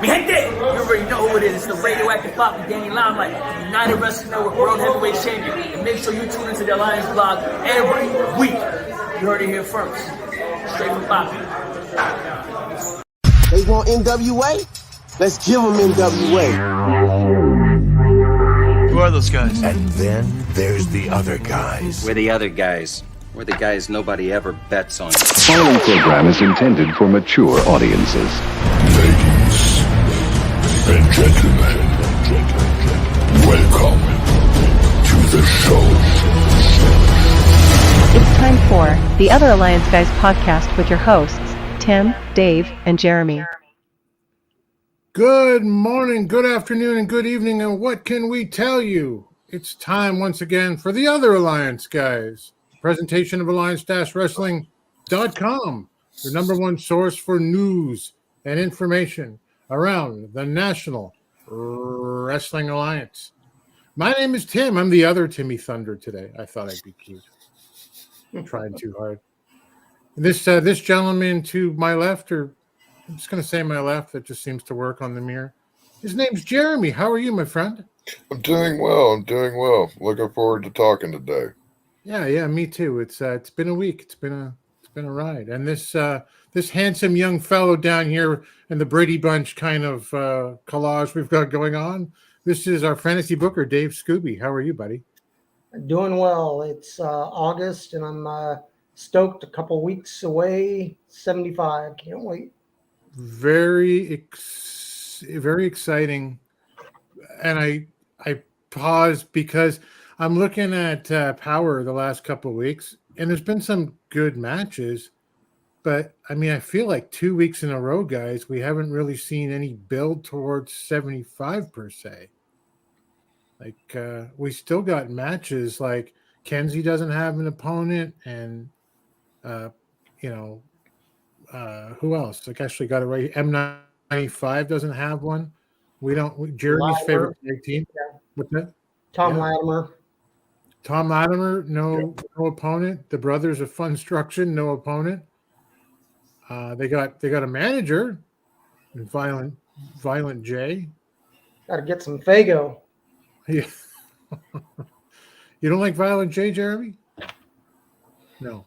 Mi gente, you already know who it is. It's the radioactive pop with Danny Limelight, United Wrestling Network World Heavyweight Champion. And make sure you tune into the Alliance blog every week. You heard it here first. Straight from Poppy. They want NWA? Let's give them NWA. Who are those guys? And then there's the other guys. We're the other guys. We're the guys nobody ever bets on. The following program is intended for mature audiences. Ladies and gentlemen, welcome to the show. It's time for the Other Alliance Guys podcast with your hosts, Tim, Dave, and Jeremy. Good morning, good afternoon, and good evening, and what can we tell you? It's time once again for the Other Alliance Guys. Presentation of Alliance-Wrestling.com, the number one source for news and information around the National Wrestling Alliance. My name is Tim. I'm the other Timmy Thunder today. I thought I'd be cute. I'm trying too hard. This gentleman to my left, or I'm just going to say my left, that just seems to work on the mirror. His name's Jeremy. How are you, my friend? I'm doing well. Looking forward to talking today. Yeah, me too. It's been a week. It's been a ride. And this handsome young fellow down here in the Brady Bunch kind of collage we've got going on. This is our fantasy booker, Dave Scooby. How are you, buddy? Doing well. It's August, and I'm stoked. A couple weeks away. 75. Can't wait. Very exciting. And I paused because I'm looking at Power the last couple of weeks, and there's been some good matches, but I mean, I feel like 2 weeks in a row, guys, we haven't really seen any build towards 75 per se. Like we still got matches like Kenzie doesn't have an opponent, and who else? Like actually got it right. M95 doesn't have one. We don't. Jeremy's favorite tag team. Yeah. What's that? Tom Latimer. Tom Latimer, no opponent. The Brothers of Funstruction, no opponent. They got a manager, Violent J. Got to get some Fago. Yeah. You don't like Violent J, Jeremy? No.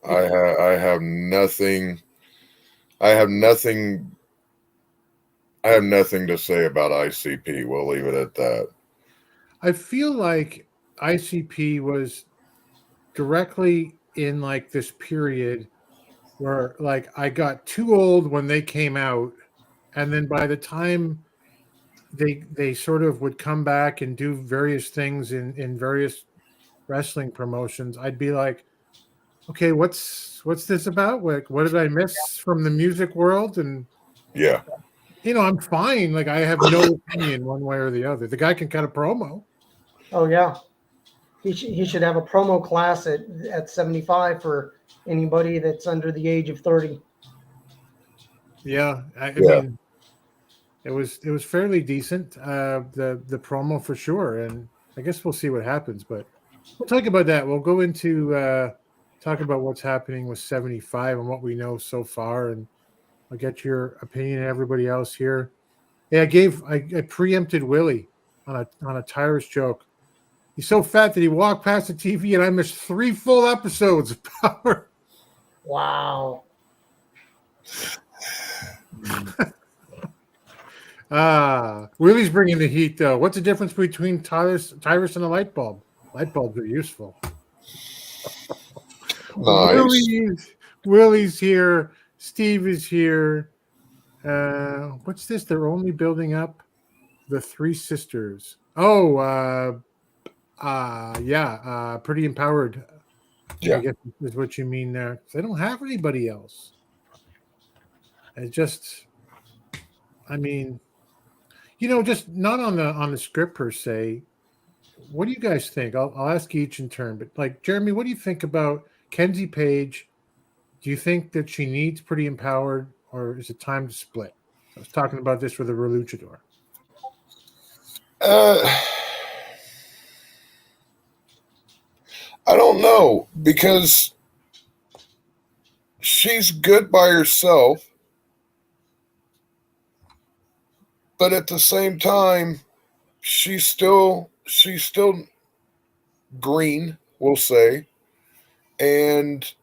I have nothing. I have nothing to say about ICP. We'll leave it at that. I feel like ICP was directly in like this period where like I got too old when they came out, and then by the time they sort of would come back and do various things in various wrestling promotions, I'd be like, okay, what's this about? Like, what did I miss from the music world? And yeah, I'm fine. Like, I have no opinion one way or the other. The guy can cut a promo. Oh yeah, he should have a promo class at 75 for anybody that's under the age of 30. Yeah, I mean, it was fairly decent. The promo for sure, and I guess we'll see what happens. But we'll talk about that. We'll go into talk about what's happening with 75 and what we know so far, and I'll get your opinion and everybody else here. Yeah, I preempted Willie on a Tyrus joke. He's so fat that he walked past the TV, and I missed 3 full episodes of Power. Wow. Willie's bringing the heat, though. What's the difference between Tyrus and a light bulb? Light bulbs are useful. Nice. Willie's here. Steve is here. What's this? They're only building up the Three Sisters. Oh, Pretty Empowered. Yeah. I guess is what you mean there. They don't have anybody else. It just, I mean, just not on the script per se. What do you guys think? I'll ask each in turn, but like Jeremy, what do you think about Kenzie Page? Do you think that she needs Pretty Empowered, or is it time to split? I was talking about this with a Reluchador. I don't know, because she's good by herself, but at the same time, she's still green, we'll say, and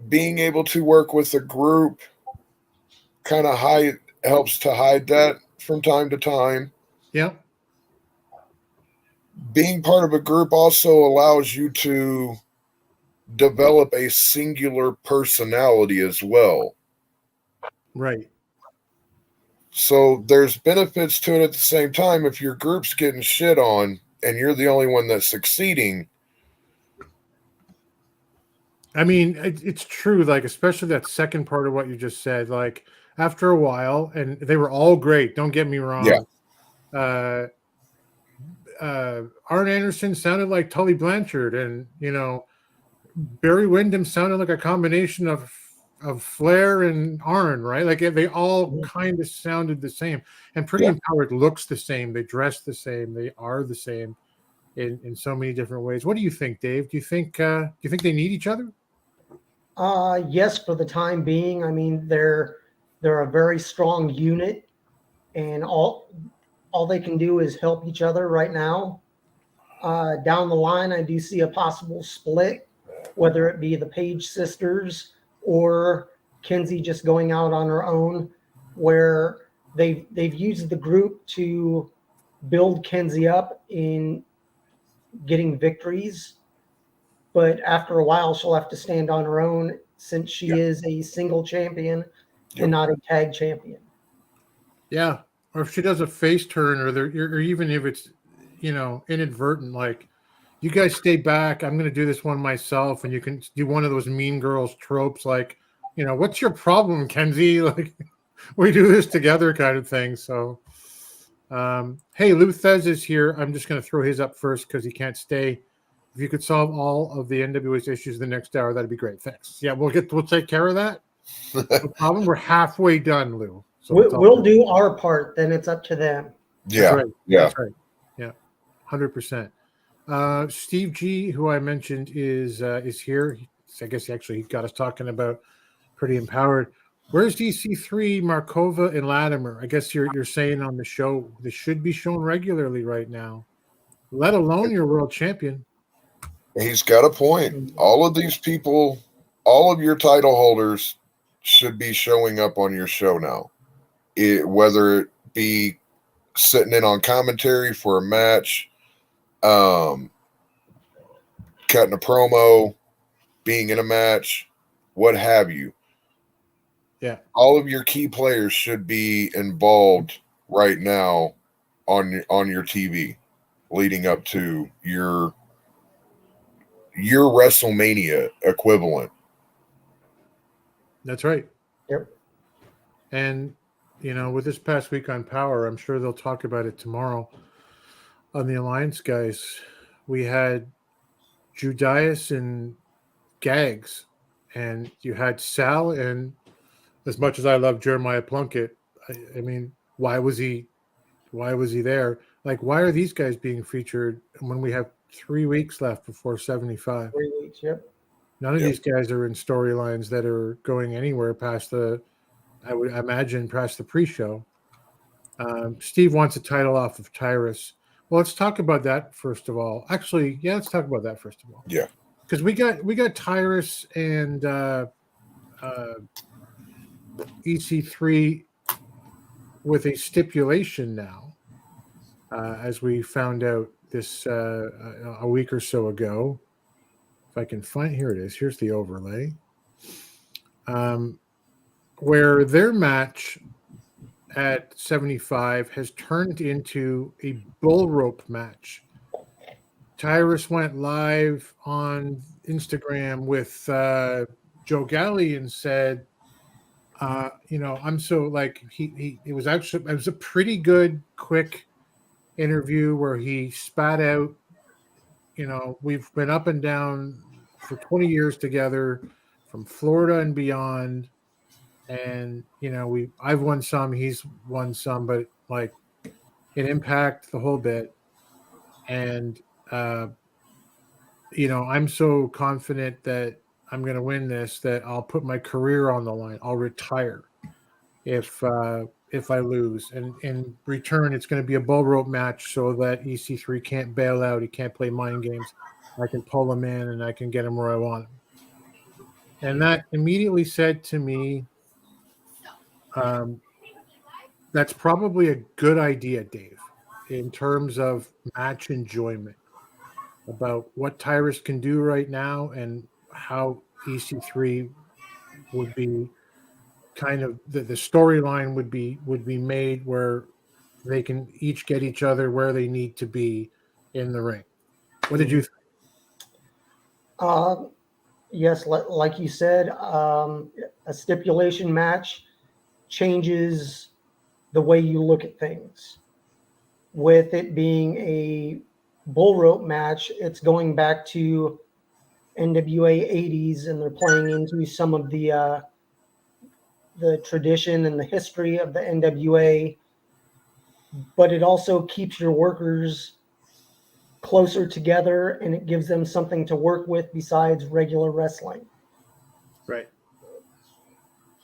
being able to work with a group kind of helps to hide that from time to time. Yep. Being part of a group also allows you to develop a singular personality as well. Right. So there's benefits to it at the same time. If your group's getting shit on and you're the only one that's succeeding. I mean, it's true, like, especially that second part of what you just said, like, after a while, and they were all great, don't get me wrong. Yeah. Arn Anderson sounded like Tully Blanchard, and, Barry Windham sounded like a combination of Flair and Arn, right? Like, they all kind of sounded the same. And Pretty Empowered looks the same. They dress the same. They are the same in so many different ways. What do you think, Dave? Do you think they need each other? Yes, for the time being. I mean, they're a very strong unit, and all they can do is help each other right now. Down the line, I do see a possible split, whether it be the Page sisters or Kenzie just going out on her own, where they've used the group to build Kenzie up in getting victories. But after a while, she'll have to stand on her own since she is a single champion and not a tag champion. Yeah. Or if she does a face turn, or even if it's, inadvertent, like, you guys stay back, I'm going to do this one myself, and you can do one of those Mean Girls tropes, like, what's your problem, Kenzie? Like, we do this together kind of thing. So, hey, Lou Thez is here. I'm just going to throw his up first because he can't stay. If you could solve all of the NWA's issues the next hour, that'd be great. Thanks. Yeah, we'll take care of that. No problem. We're halfway done, Lou. So we'll do our part. Then it's up to them. Yeah. That's right. Yeah. That's right. Yeah. 100%. Steve G, who I mentioned, is here. I guess he got us talking about Pretty Empowered. Where's DC3, Markova, and Latimer? I guess you're saying on the show this should be shown regularly right now, let alone your world champion. He's got a point. All of these people, all of your title holders should be showing up on your show now. Whether it be sitting in on commentary for a match, cutting a promo, being in a match, what have you. Yeah. All of your key players should be involved right now on your TV leading up to your WrestleMania equivalent. That's right. Yep. And, with this past week on Power, I'm sure they'll talk about it tomorrow on the Alliance guys. We had Judias and Gags, and you had Sal, and as much as I love Jeremiah Plunkett, I mean, why was he there? Like, why are these guys being featured when we have 3 weeks left before 75? 3 weeks, yep. None of these guys are in storylines that are going anywhere past I would imagine, past the pre-show. Steve wants a title off of Tyrus. Well, let's talk about that first of all. Actually, yeah, let's talk about that first of all. Yeah. Because we got Tyrus and EC3 with a stipulation now, as we found out this a week or so ago. If I can find, here it is. Here's the overlay. Where their match at 75 has turned into a bull rope match. Tyrus went live on Instagram with Joe Galley and said, I'm so like it was a pretty good, quick interview where he spat out, we've been up and down for 20 years together from Florida and beyond. And, I've won some, he's won some, but like it Impact the whole bit. And, I'm so confident that I'm going to win this, that I'll put my career on the line. I'll retire if I lose. And in return, it's going to be a bull rope match so that EC3 can't bail out. He can't play mind games. I can pull him in and I can get him where I want him. And that immediately said to me, that's probably a good idea, Dave, in terms of match enjoyment, about what Tyrus can do right now and how EC3 would be kind of the storyline would be made where they can each get each other where they need to be in the ring. What did you think? Yes, like you said, a stipulation match changes the way you look at things. With it being a bull rope match, it's going back to NWA 80s, and they're playing into some of the tradition and the history of the NWA, but it also keeps your workers closer together, and it gives them something to work with besides regular wrestling. Right.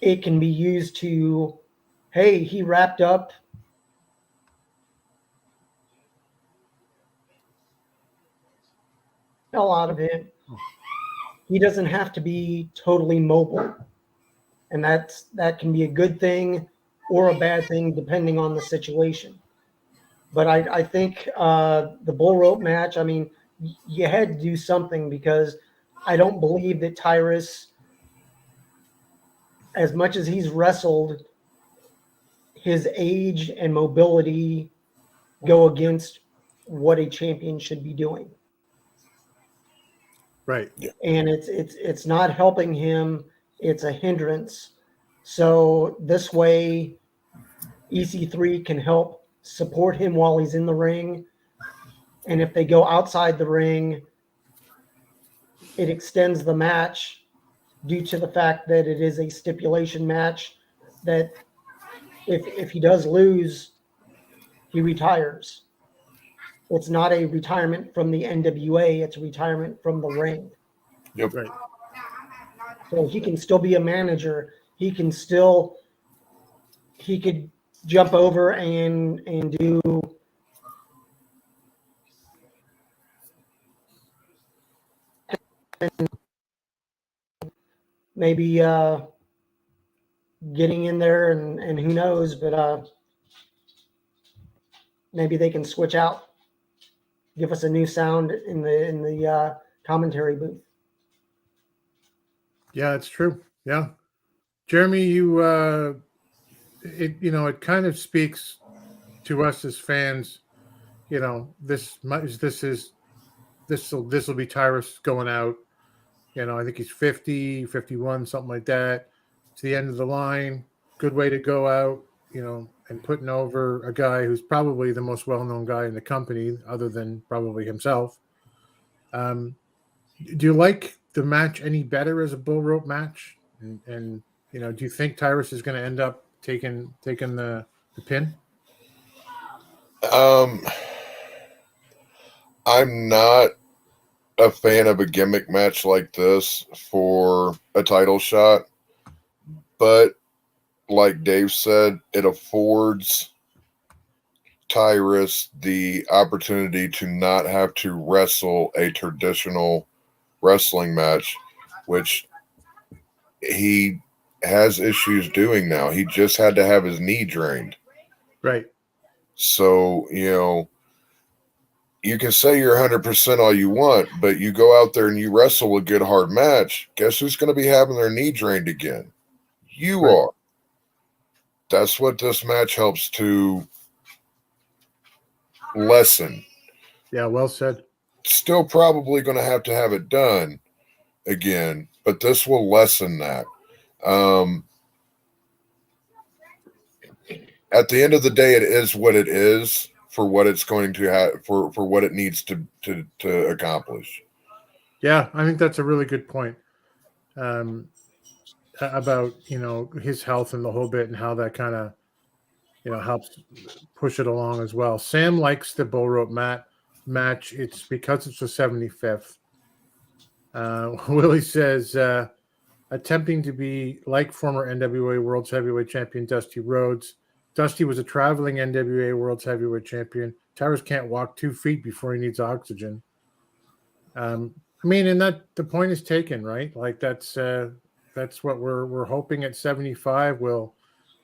It can be used to, hey, he wrapped up hell out of him. He doesn't have to be totally mobile. And that can be a good thing or a bad thing depending on the situation. But I think the bull rope match, I mean, you had to do something, because I don't believe that Tyrus, as much as he's wrestled, his age and mobility go against what a champion should be doing. Right. And it's not helping him, it's a hindrance. So this way EC3 can help support him while he's in the ring. And if they go outside the ring, it extends the match due to the fact that it is a stipulation match, that if he does lose, he retires. It's not a retirement from the NWA, it's a retirement from the ring. Yep. Right. So he can still be a manager. He could jump over and do maybe getting in there and who knows, but maybe they can switch out, give us a new sound in the commentary booth. Yeah, it's true. Yeah. Jeremy, it kind of speaks to us as fans. This will be Tyrus going out. I think he's 50, 51, something like that. It's the end of the line. Good way to go out, and putting over a guy who's probably the most well-known guy in the company, other than probably himself. Do you like the match any better as a bull rope match? And do you think Tyrus is going to end up taking the pin? I'm not a fan of a gimmick match like this for a title shot, but like Dave said, it affords Tyrus the opportunity to not have to wrestle a traditional wrestling match, which he has issues doing now. He just had to have his knee drained. Right. So, you can say you're 100% all you want, but you go out there and you wrestle a good hard match, guess who's going to be having their knee drained again? You Right. are. That's what this match helps to lessen. Yeah, well said. Still probably going to have it done again, but this will lessen that. At the end of the day, it is what it is for what it's going to have for what it needs to accomplish. Yeah, I think that's a really good point about his health and the whole bit and how that kind of helps push it along as well. Sam likes the bull rope match. It's because it's the 75th. Willie says attempting to be like former NWA World's Heavyweight Champion Dusty Rhodes. Dusty was a traveling NWA World's Heavyweight Champion. Tyrus can't walk 2 feet before he needs oxygen. And that the point is taken, right? Like that's what we're hoping at 75. We'll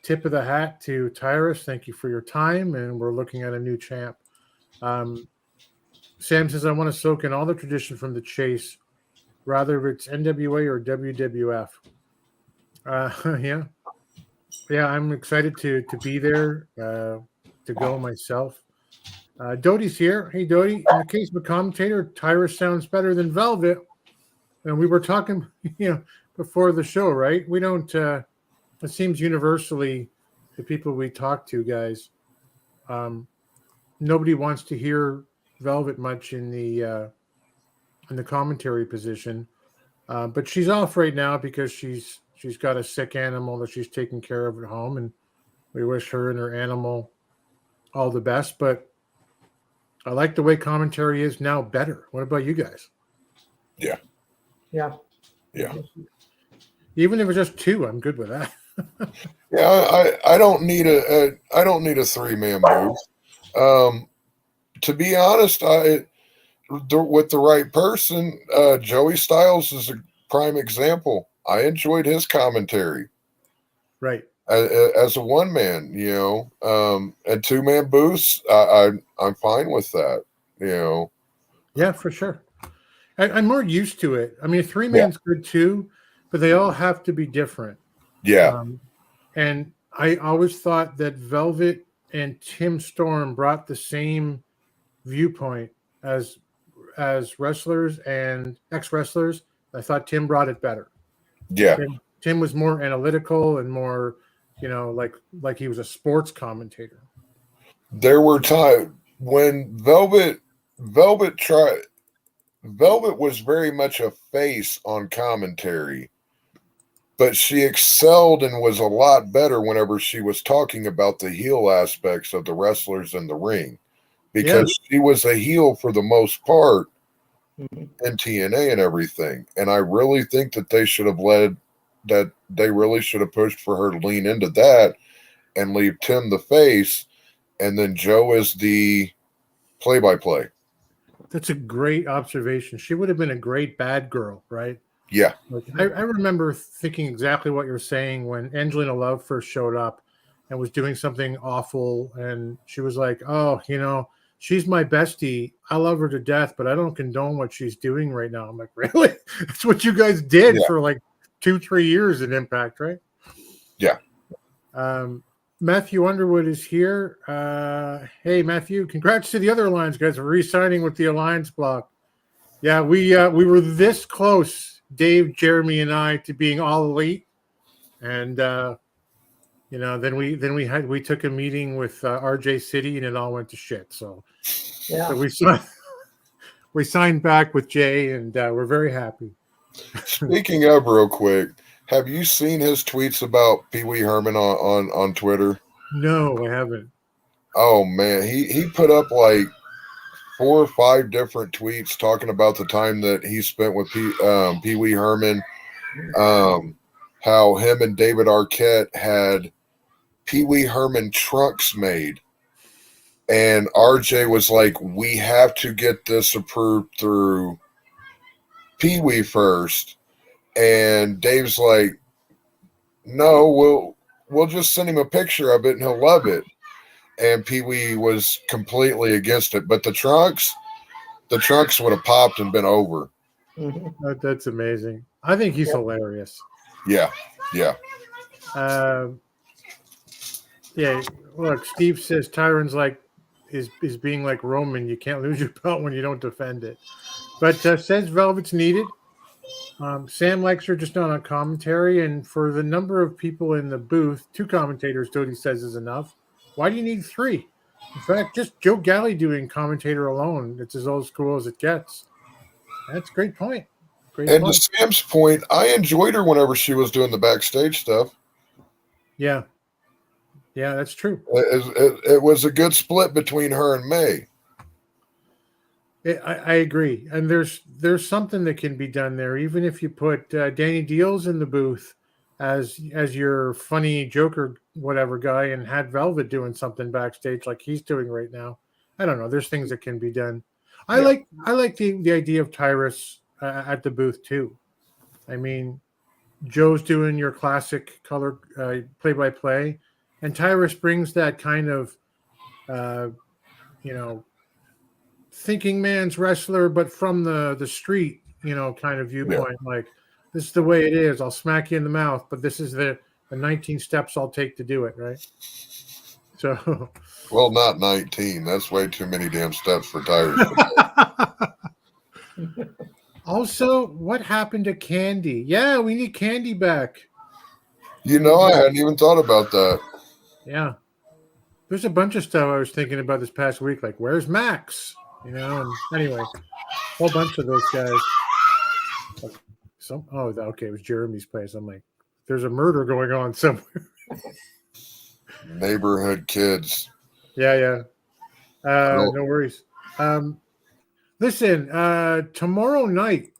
tip of the hat to Tyrus. Thank you for your time, and we're looking at a new champ. Sam says, I want to soak in all the tradition from the chase, rather if it's NWA or WWF. Yeah, I'm excited to be there, to go myself. Doty's here. Hey, Doty. In the case of a commentator, Tyrus sounds better than Velvet. And we were talking, before the show, right? We don't. It seems universally, the people we talk to, guys, nobody wants to hear Velvet much in the commentary position. But she's off right now because she's got a sick animal that she's taking care of at home, and we wish her and her animal all the best. But I like the way commentary is now better. What about you guys? Yeah. Even if it's just 2, I'm good with that. Yeah, I don't need a 3-man booth. To be honest, with the right person, Joey Styles is a prime example. I enjoyed his commentary. Right. As a one-man, and 2-man booths, I'm fine with that, Yeah, for sure. I'm more used to it. I mean, 3-man's good too, but they all have to be different. Yeah. And I always thought that Velvet and Tim Storm brought the same viewpoint as wrestlers and ex-wrestlers. I thought Tim brought it better. Yeah. Tim was more analytical and more, like he was a sports commentator. There were times when Velvet was very much a face on commentary, but she excelled and was a lot better whenever she was talking about the heel aspects of the wrestlers in the ring, because she was a heel for the most part in TNA and everything. And I really think that they should have pushed for her to lean into that and leave Tim the face, and then Joe is the play-by-play. That's a great observation. She would have been a great bad girl, right? Yeah. I remember thinking exactly what you're saying when Angelina Love first showed up and was doing something awful, and she was like, oh, she's my bestie. I love her to death, but I don't condone what she's doing right now. I'm like, really? That's what you guys did for like 2-3 years in Impact, right? Yeah. Matthew Underwood is here. Hey, Matthew, congrats to the other Alliance guys for re-signing with the Alliance block. Yeah, we were this close, Dave, Jeremy, and I, to being all elite, and then we took a meeting with RJ City, and it all went to shit. So we signed back with Jay, and we're very happy. Speaking of, real quick, have you seen his tweets about Pee Wee Herman on Twitter? No, I haven't. Oh man, he put up like 4 or 5 different tweets talking about the time that he spent with Pee Wee Herman, how him and David Arquette had Pee Wee Herman trunks made, And RJ was like, we have to get this approved through Pee-wee first. And Dave's like, no, we'll just send him a picture of it and he'll love it. And Pee-wee was completely against it. But the trunks would have popped and been over. That's amazing. I think he's hilarious. Yeah. Yeah. Look, Steve says Tyron's is being like Roman. You can't lose your belt when you don't defend it. But says Velvet's needed. Sam likes her just on a commentary, and for the number of people in the booth, 2 commentators, Dodie says, is enough. Why do you need 3? In fact, just Joe Galley doing commentator alone, it's as old school as it gets. That's a great point. And to Sam's point, I enjoyed her whenever she was doing the backstage stuff. Yeah, that's true. It was a good split between her and May. I agree, and there's something that can be done there. Even if you put Danny Deals in the booth as your funny Joker whatever guy, and had Velvet doing something backstage like he's doing right now. I don't know. There's things that can be done. I like the idea of Tyrus at the booth too. I mean, Joe's doing your classic color play-by-play, and Tyrus brings that kind of thinking man's wrestler, but from the street, kind of viewpoint. Yeah. Like, this is the way it is. I'll smack you in the mouth, but this is the 19 steps I'll take to do it, right? So, well, not 19. That's way too many damn steps for Tyrus. Also, what happened to Candy? Yeah, we need Candy back. I hadn't even thought about that. Yeah. There's a bunch of stuff I was thinking about this past week, like, where's Max? And anyway, a whole bunch of those guys. Okay, it was Jeremy's place. I'm like, there's a murder going on somewhere. Neighborhood kids. Yeah. No worries. Listen, tomorrow night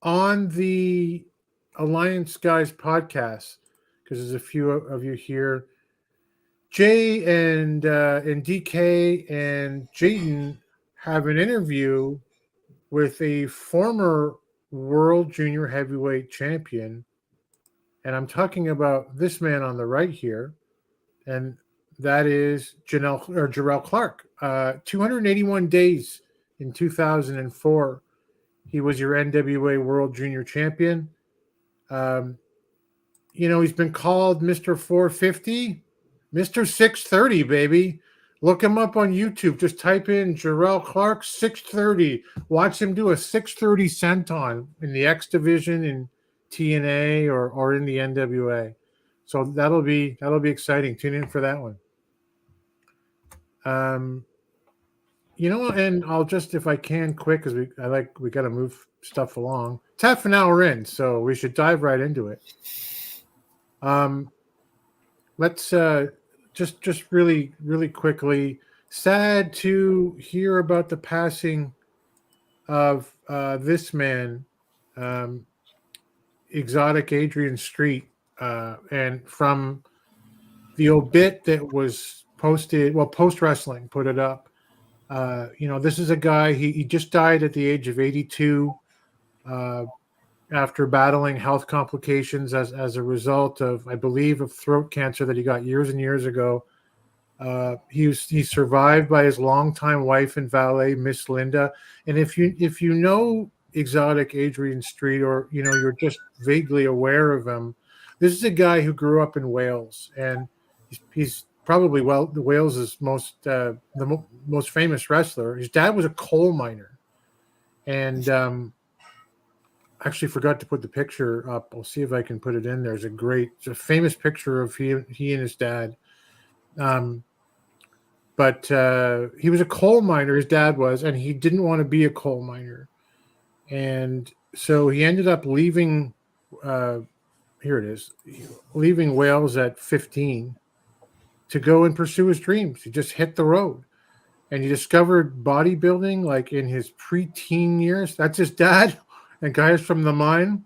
on the Alliance Guys podcast, because there's a few of you here, Jay and DK and Jayden have an interview with a former World Junior Heavyweight Champion, and I'm talking about this man on the right here, and that is Jarrell Clark. 281 days in 2004, he was your NWA World Junior Champion. He's been called Mr. 450, Mr. 630, baby. Look him up on YouTube. Just type in Jarrell Clark 630. Watch him do a 630 senton in the X Division in TNA or in the NWA. So that'll be exciting. Tune in for that one. And I'll just, if I can, quick, because we got to move stuff along. It's half an hour in, so we should dive right into it. Let's just really, really quickly. Sad to hear about the passing of this man, Exotic Adrian Street, and from the obit that was posted, Post Wrestling put it up. This is a guy, he just died at the age of 82 after battling health complications as a result of, I believe, of throat cancer that he got years and years ago. He's survived by his longtime wife and valet, Miss Linda. And if you know Exotic Adrian Street, or you're just vaguely aware of him, this is a guy who grew up in Wales, and he's probably Wales' most famous wrestler. His dad was a coal miner, and actually forgot to put the picture up. I'll see if I can put it in there. It's a famous picture of he and his dad. But he was a coal miner, his dad was, and he didn't want to be a coal miner. And so he ended up leaving, leaving Wales at 15 to go and pursue his dreams. He just hit the road. And he discovered bodybuilding like in his preteen years. That's his dad and guys from the mine.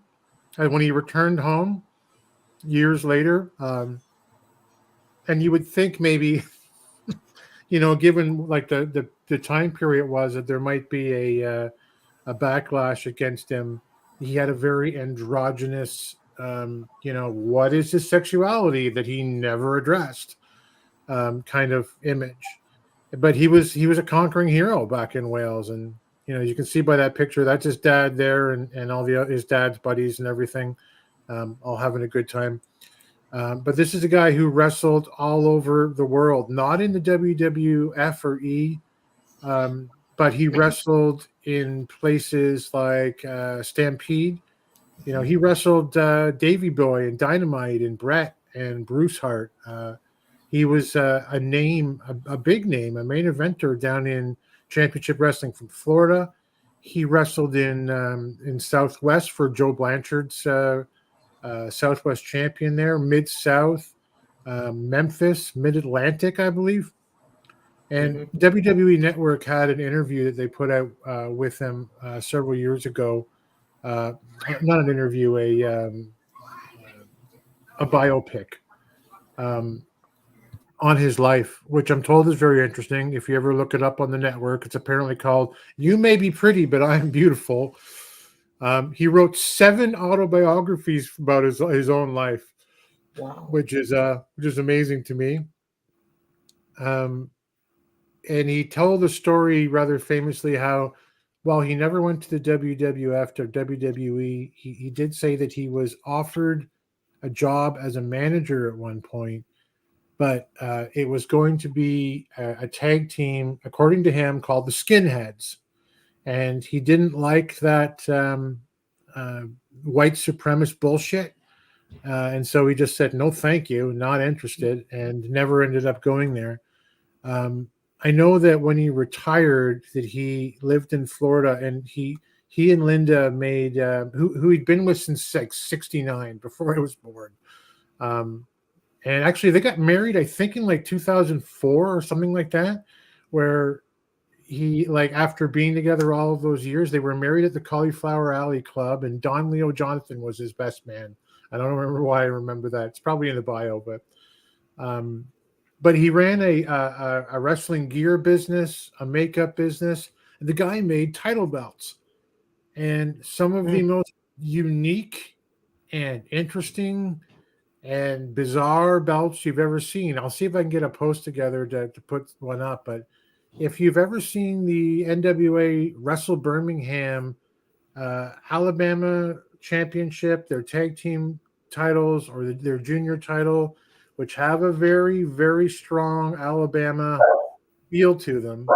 And when he returned home years later, and you would think maybe given like the time period was that there might be a backlash against him. He had a very androgynous, what is his sexuality that he never addressed, kind of image. But he was a conquering hero back in Wales, and you can see by that picture that's his dad there, and all his dad's buddies and everything, all having a good time. But this is a guy who wrestled all over the world, not in the WWF or E, but he wrestled in places like Stampede. He wrestled Davey Boy and Dynamite and Brett and Bruce Hart. He was a name, a big name, a main eventer down in Championship Wrestling from Florida. He wrestled in Southwest for Joe Blanchard's Southwest champion there, Mid-South, Memphis, Mid-Atlantic, I believe. And WWE Network had an interview that they put out with him several years ago. Not an interview, a biopic on his life, which I'm told is very interesting. If you ever look it up on the network, it's apparently called "You May Be Pretty, But I'm Beautiful." He wrote 7 autobiographies about his own life, Wow. which is amazing to me. And he told the story rather famously how, while he never went to the WWF or WWE, he did say that he was offered a job as a manager at one point, but it was going to be a tag team, according to him, called the Skinheads. And he didn't like that white supremacist bullshit. And so he just said, no, thank you, not interested, and never ended up going there. I know that when he retired, that he lived in Florida, and he and Linda made who he'd been with since 69, before I was born. And actually, they got married, I think, in like 2004 or something like that, where he, like, after being together all of those years, they were married at the Cauliflower Alley Club, and Don Leo Jonathan was his best man. I don't remember why I remember that. It's probably in the bio, but he ran a wrestling gear business, a makeup business, and the guy made title belts. And some of the most unique and interesting and bizarre belts you've ever seen. I'll see if I can get a post together to put one up. But if you've ever seen the NWA Wrestle Birmingham Alabama Championship, their tag team titles, or their junior title, which have a very, very strong Alabama feel to them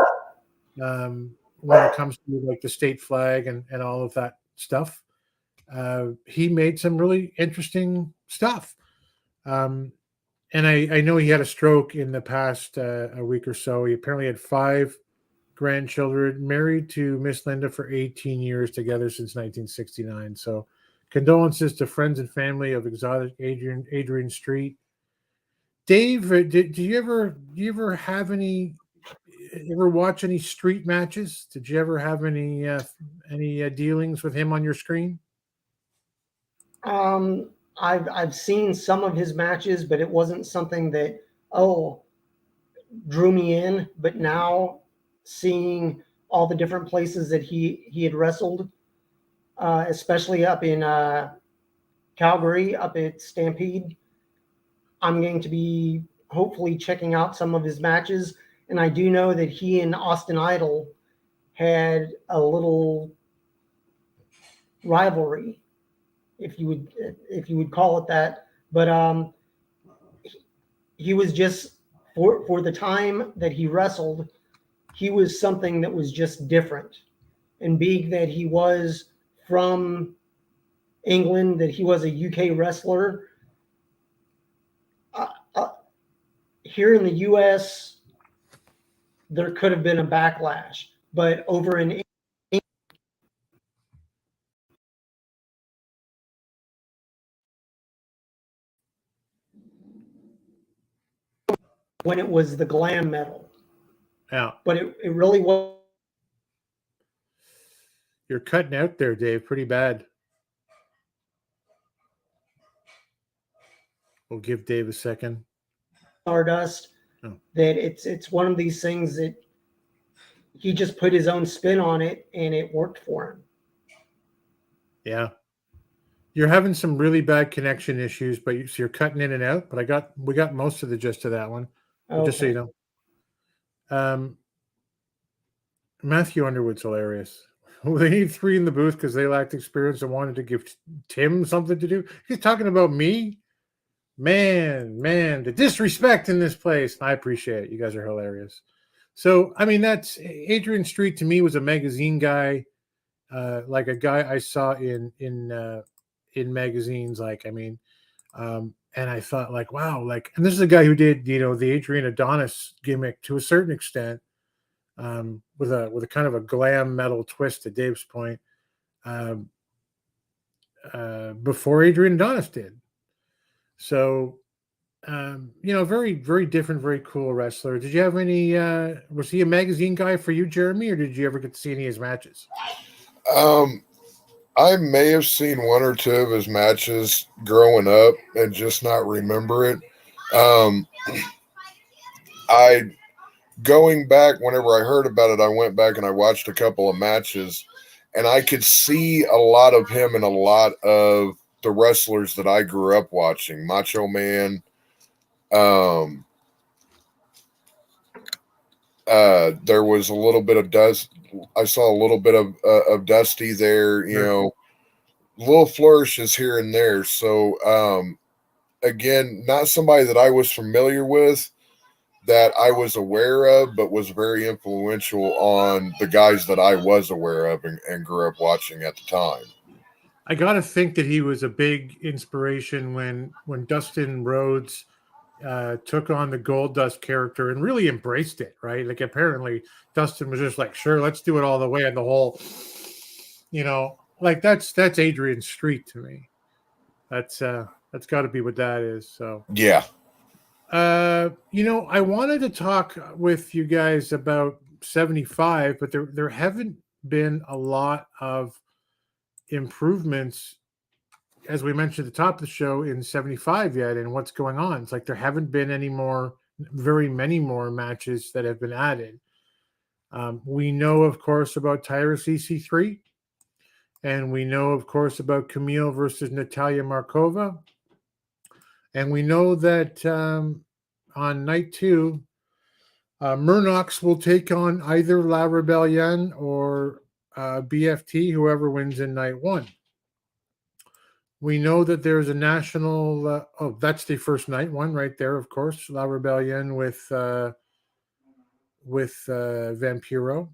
when it comes to like the state flag and all of that stuff. He made some really interesting stuff. And I know he had a stroke in the past a week or so. He apparently had 5 grandchildren, married to Miss Linda for 18 years, together since 1969. So condolences to friends and family of exotic Adrian Street. Dave, do you ever have any? Ever watch any street matches? Did you ever have any dealings with him on your screen? I've seen some of his matches, but it wasn't something that drew me in. But now, seeing all the different places that he had wrestled, especially up in Calgary, up at Stampede, I'm going to be hopefully checking out some of his matches. And I do know that he and Austin Idol had a little rivalry, if you would call it that. But he was just, for the time that he wrestled, he was something that was just different. And being that he was from England, that he was a UK wrestler, here in the US, there could have been a backlash, but over in England, when it was the glam metal. Yeah. But it really was. You're cutting out there, Dave, pretty bad. We'll give Dave a second. Stardust. Oh. that it's one of these things that he just put his own spin on it and it worked for him. Yeah. You're having some really bad connection issues, but so you're cutting in and out. But we got most of the gist of that one. But just so you know, Matthew Underwood's hilarious. They need 3 in the booth because they lacked experience and wanted to give Tim something to do. He's talking about me. Man, the disrespect in this place. I appreciate it. You guys are hilarious. So, I mean, that's Adrian Street to me was a magazine guy, like a guy I saw in magazines. Like, I mean, and I thought, like, wow, like, and this is a guy who did, you know, the Adrian Adonis gimmick to a certain extent, with a kind of a glam metal twist to Dave's point, before Adrian Adonis did. So, you know, very, very different, very cool wrestler. Did you have any, was he a magazine guy for you, Jeremy, or did you ever get to see any of his matches? I may have seen 1 or 2 of his matches growing up and just not remember it. Going back, whenever I heard about it, I went back and I watched a couple of matches, and I could see a lot of him in a lot of the wrestlers that I grew up watching. Macho Man. There was a little bit of Dust. I saw a little bit of Dusty there, you know, little flourishes here and there. So, again, not somebody that I was familiar with, that I was aware of, but was very influential on the guys that I was aware of and grew up watching at the time. I got to think that he was a big inspiration when Dustin Rhodes took on the Gold Dust character and really embraced it, right? Like, apparently Dustin was just like, sure, let's do it all the way. And the whole, you know, like that's Adrian Street to me. That's got to be what that is. So, yeah. You know, I wanted to talk with you guys about 75, but there haven't been a lot of improvements, as we mentioned at the top of the show, in 75 yet, and what's going on. It's like there haven't been very many more matches that have been added. We know, of course, about Tyrus EC3, and we know, of course, about Camille versus Natalia Markova. And we know that on night 2, Murnox will take on either La Rebellion or BFT, whoever wins in night 1. We know that there's a national. That's the first night one right there, of course. La Rebellion with Vampiro,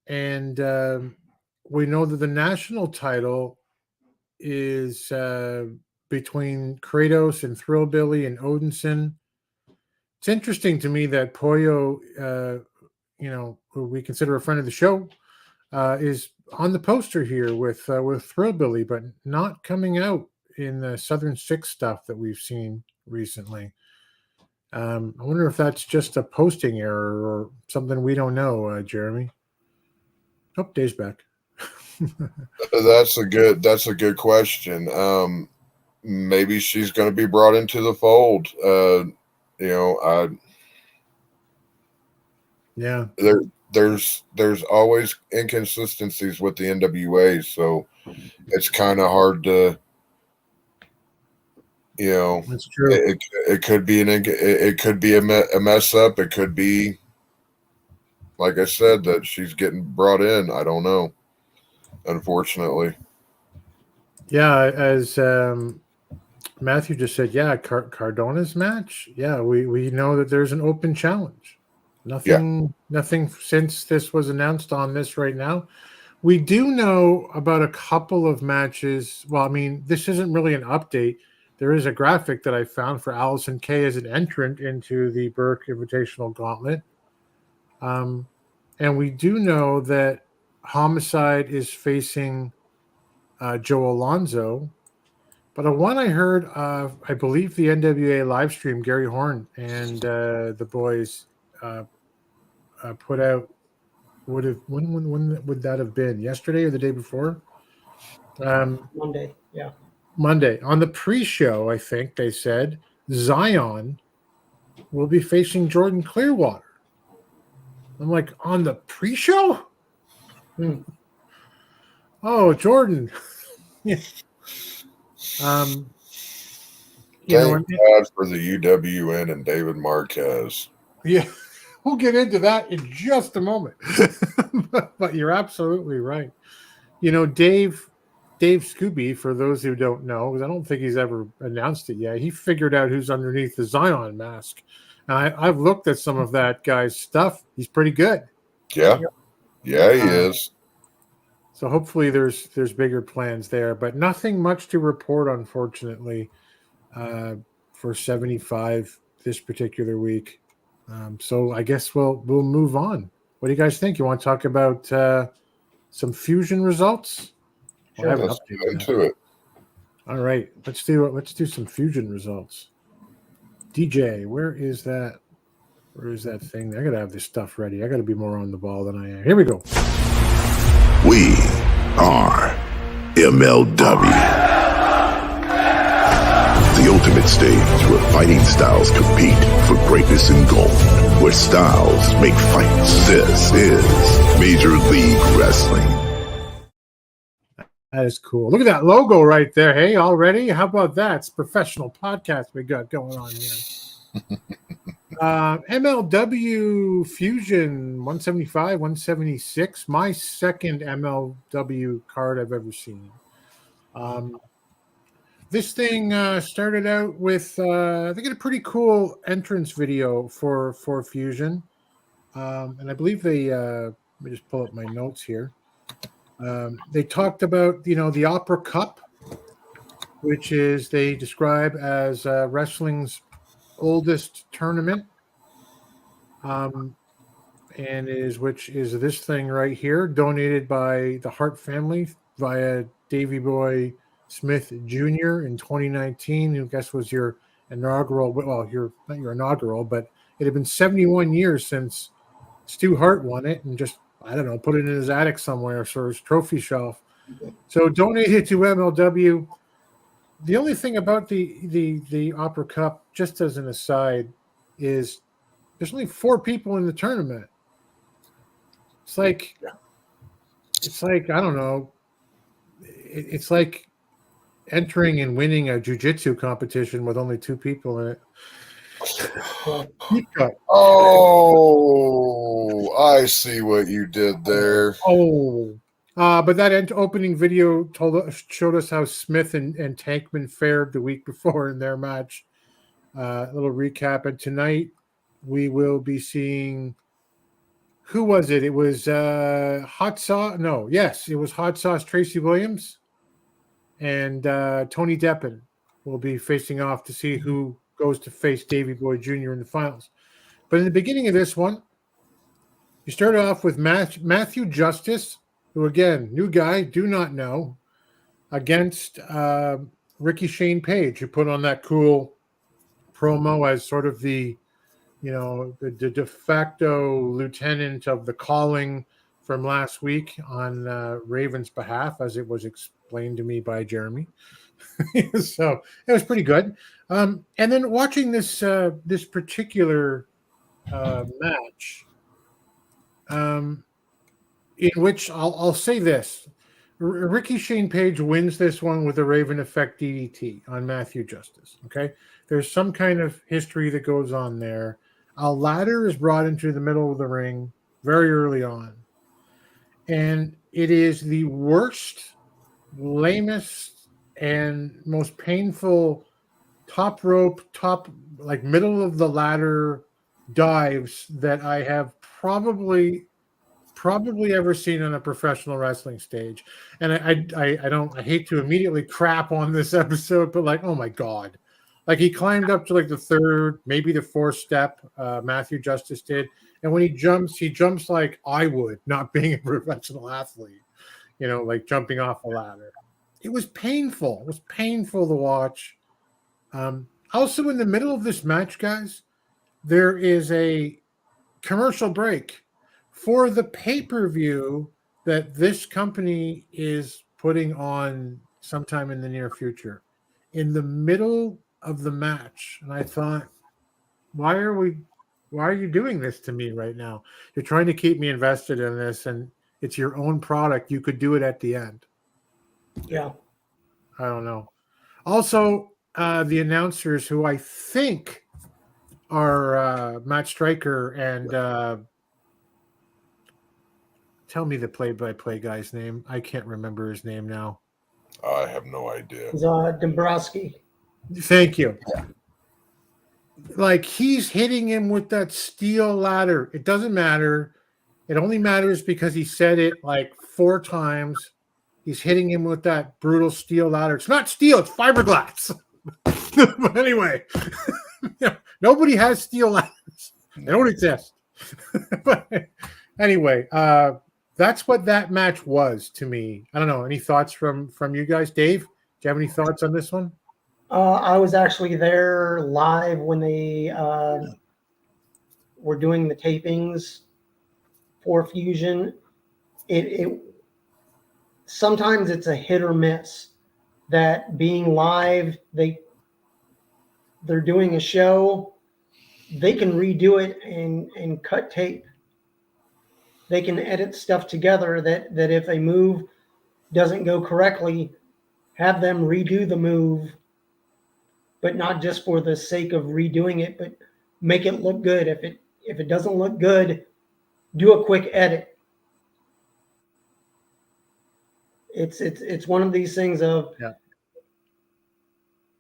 and we know that the national title is between Kratos and Thrillbilly and Odinson. It's interesting to me that Pollo, you know, who we consider a friend of the show, is on the poster here with Thrillbilly, but not coming out in the Southern Six stuff that we've seen recently. I wonder if that's just a posting error or something we don't know, Jeremy. Oh, Dave's back. That's a good question. Maybe she's going to be brought into the fold. You know, yeah. There's always inconsistencies with the NWA, so it's kind of hard to, you know. That's true. It could be it could be a mess up. It could be, like I said, that she's getting brought in. I don't know. Unfortunately. Yeah, as Matthew just said, yeah, Cardona's match. Yeah, we know that there's an open challenge. Nothing since this was announced on this right now. We do know about a couple of matches. Well, I mean, this isn't really an update. There is a graphic that I found for Allison Kay as an entrant into the Burke Invitational Gauntlet. And we do know that Homicide is facing Joe Alonzo. But one I heard, I believe the NWA live stream, Gary Horn and the boys put out, when would that have been? Yesterday or the day before? Monday, yeah. Monday. On the pre-show, I think they said Zion will be facing Jordan Clearwater. I'm like, on the pre-show? Oh, Jordan. Yeah. Thank God for the UWN and David Marquez. Yeah, we'll get into that in just a moment. But you're absolutely right. Dave Scooby, for those who don't know, because I don't think he's ever announced it yet, he figured out who's underneath the Zion mask. And I've looked at some of that guy's stuff. He's pretty good. Yeah. Yeah, he is. So hopefully there's bigger plans there, but nothing much to report, unfortunately, for 75 this particular week. So I guess we'll move on. What do you guys think? You want to talk about some fusion results? Sure. Let's get into it. All right, let's do some fusion results. DJ, where is that? Where is that thing? I gotta have this stuff ready. I gotta be more on the ball than I am. Here we go. We are MLW. The ultimate stage where fighting styles compete for greatness and gold. Where styles make fights. This is Major League Wrestling. That is cool. Look at that logo right there. Hey, already? How about that? It's a professional podcast we got going on here. MLW Fusion 175, 176. My second MLW card I've ever seen. This thing started out with, I think, a pretty cool entrance video for Fusion. And I believe they, let me just pull up my notes here. They talked about, the Opera Cup, which is they describe as wrestling's oldest tournament, which is this thing right here, donated by the Hart family via Davey Boy Smith Jr. in 2019, who I guess was your inaugural. Well, not your inaugural, but it had been 71 years since Stu Hart won it, and just, I don't know, put it in his attic somewhere for his trophy shelf. So donated to MLW. The only thing about the Opera Cup, just as an aside, is there's only 4 people in the tournament. It's like I don't know. It's like entering and winning a jiu-jitsu competition with only 2 people in it. Oh, I see what you did there. But that opening video showed us how Smith and Tankman fared the week before in their match. A little recap. And tonight we will be seeing, who was it? It was Hot Sauce. No, yes, it was Hot Sauce Tracy Williams and Tony Deppen will be facing off to see who goes to face Davey Boy Jr. in the finals. But in the beginning of this one, you start off with Matthew Justice, who, again, new guy, do not know, against Ricky Shane Page, who put on that cool promo as sort of the de facto lieutenant of the calling from last week on Raven's behalf, as it was explained to me by Jeremy. So it was pretty good. And then watching this particular match, in which I'll say this: Ricky Shane Page wins this one with a Raven Effect DDT on Matthew Justice. Okay, there's some kind of history that goes on there. A ladder is brought into the middle of the ring very early on, and it is the worst, lamest, and most painful top rope, middle of the ladder dives that I have probably ever seen on a professional wrestling stage. And I hate to immediately crap on this episode, but oh my God. He climbed up to the 3rd, maybe the 4th step, Matthew Justice did. And when he jumps like I would, not being a professional athlete, jumping off a ladder. It was painful. It was painful to watch. Also, in the middle of this match, guys, there is a commercial break for the pay-per-view that this company is putting on sometime in the near future. In the middle of the match, and I thought, why are you doing this to me right now? You're trying to keep me invested in this, and it's your own product. You could do it at the end. Yeah. I don't know. Also, the announcers who I think are Matt Stryker and tell me the play-by-play guy's name. I can't remember his name now. I have no idea. It's Dombrowski. Thank you. Like, he's hitting him with that steel ladder. It doesn't matter. It only matters because he said it like 4 times. He's hitting him with that brutal steel ladder. It's not steel, it's fiberglass. But anyway, nobody has steel ladders. They don't exist. But anyway, that's what that match was to me. I don't know. Any thoughts from you guys? Dave, do you have any thoughts on this one? I was actually there live when they were doing the tapings for Fusion. It sometimes it's a hit or miss. That being live, they're doing a show, they can redo it and cut tape. They can edit stuff together that if a move doesn't go correctly, have them redo the move, but not just for the sake of redoing it, but make it look good. If it doesn't look good, do a quick edit. It's one of these things of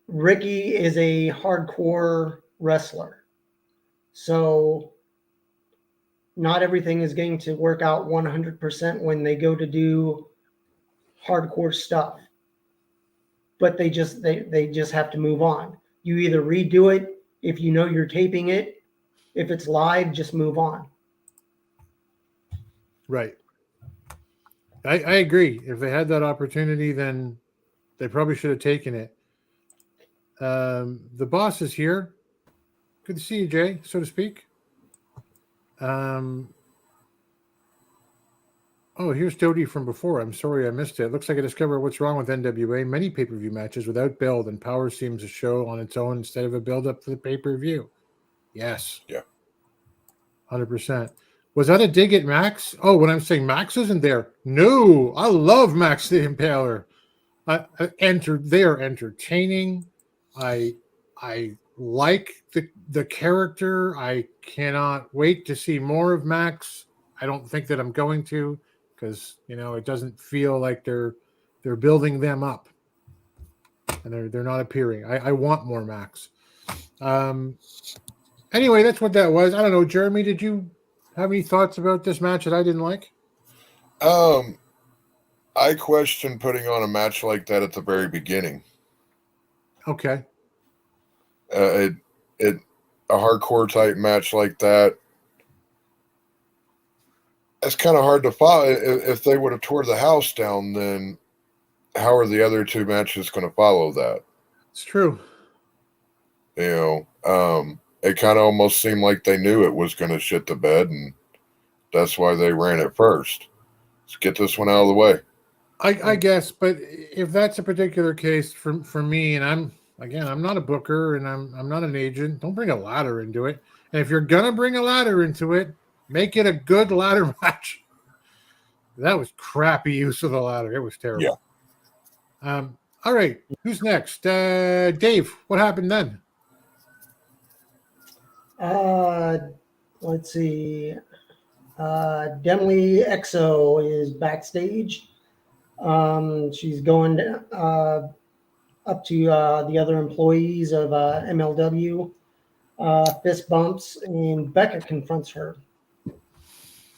Ricky is a hardcore wrestler, so not everything is going to work out 100% when they go to do hardcore stuff. But they just have to move on. You either redo it if you know you're taping it. If it's live, just move on. Right. I agree. If they had that opportunity, then they probably should have taken it. The boss is here. Good to see you, Jay, so to speak. Oh, here's Dodie from before. I'm sorry I missed it. Looks like I discovered what's wrong with NWA. Many pay-per-view matches without build, and Power seems to show on its own instead of a build-up for the pay-per-view. Yes. Yeah. 100%. Was that a dig at Max? Oh, when I'm saying Max isn't there. No, I love Max the Impaler. They are entertaining. I like the character. I cannot wait to see more of Max. I don't think that I'm going to, because it doesn't feel like they're building them up, and they're not appearing. I want more Max. Anyway, that's what that was. I don't know, Jeremy, did you have any thoughts about this match that I didn't like? I question putting on a match like that at the very beginning. Okay. A hardcore type match like that, it's kind of hard to follow. If they would have tore the house down, then how are the other 2 matches going to follow that? It's true. It kind of almost seemed like they knew it was going to shit the bed, and that's why they ran it first. Let's get this one out of the way. I guess, but if that's a particular case for me, and I'm not a booker and I'm not an agent, don't bring a ladder into it. And if you're gonna bring a ladder into it, make it a good ladder match. That was crappy use of the ladder. It was terrible. Yeah. All right, who's next? Dave, what happened then? Let's see. Demily Exo is backstage. She's going up to the other employees of MLW. Fist bumps, and Becca confronts her.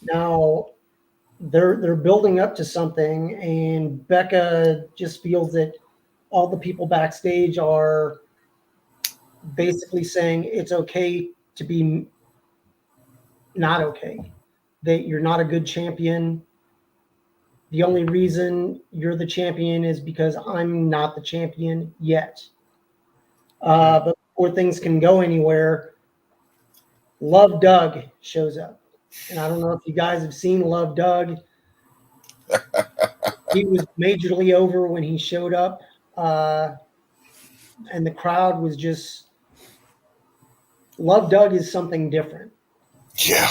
Now they're building up to something, and Becca just feels that all the people backstage are basically saying it's okay to be not okay. That you're not a good champion. The only reason you're the champion is because I'm not the champion yet. But before things can go anywhere, Love Doug shows up. And I don't know if you guys have seen Love Doug. He was majorly over when he showed up. And the crowd was just Love Doug is something different. Yeah.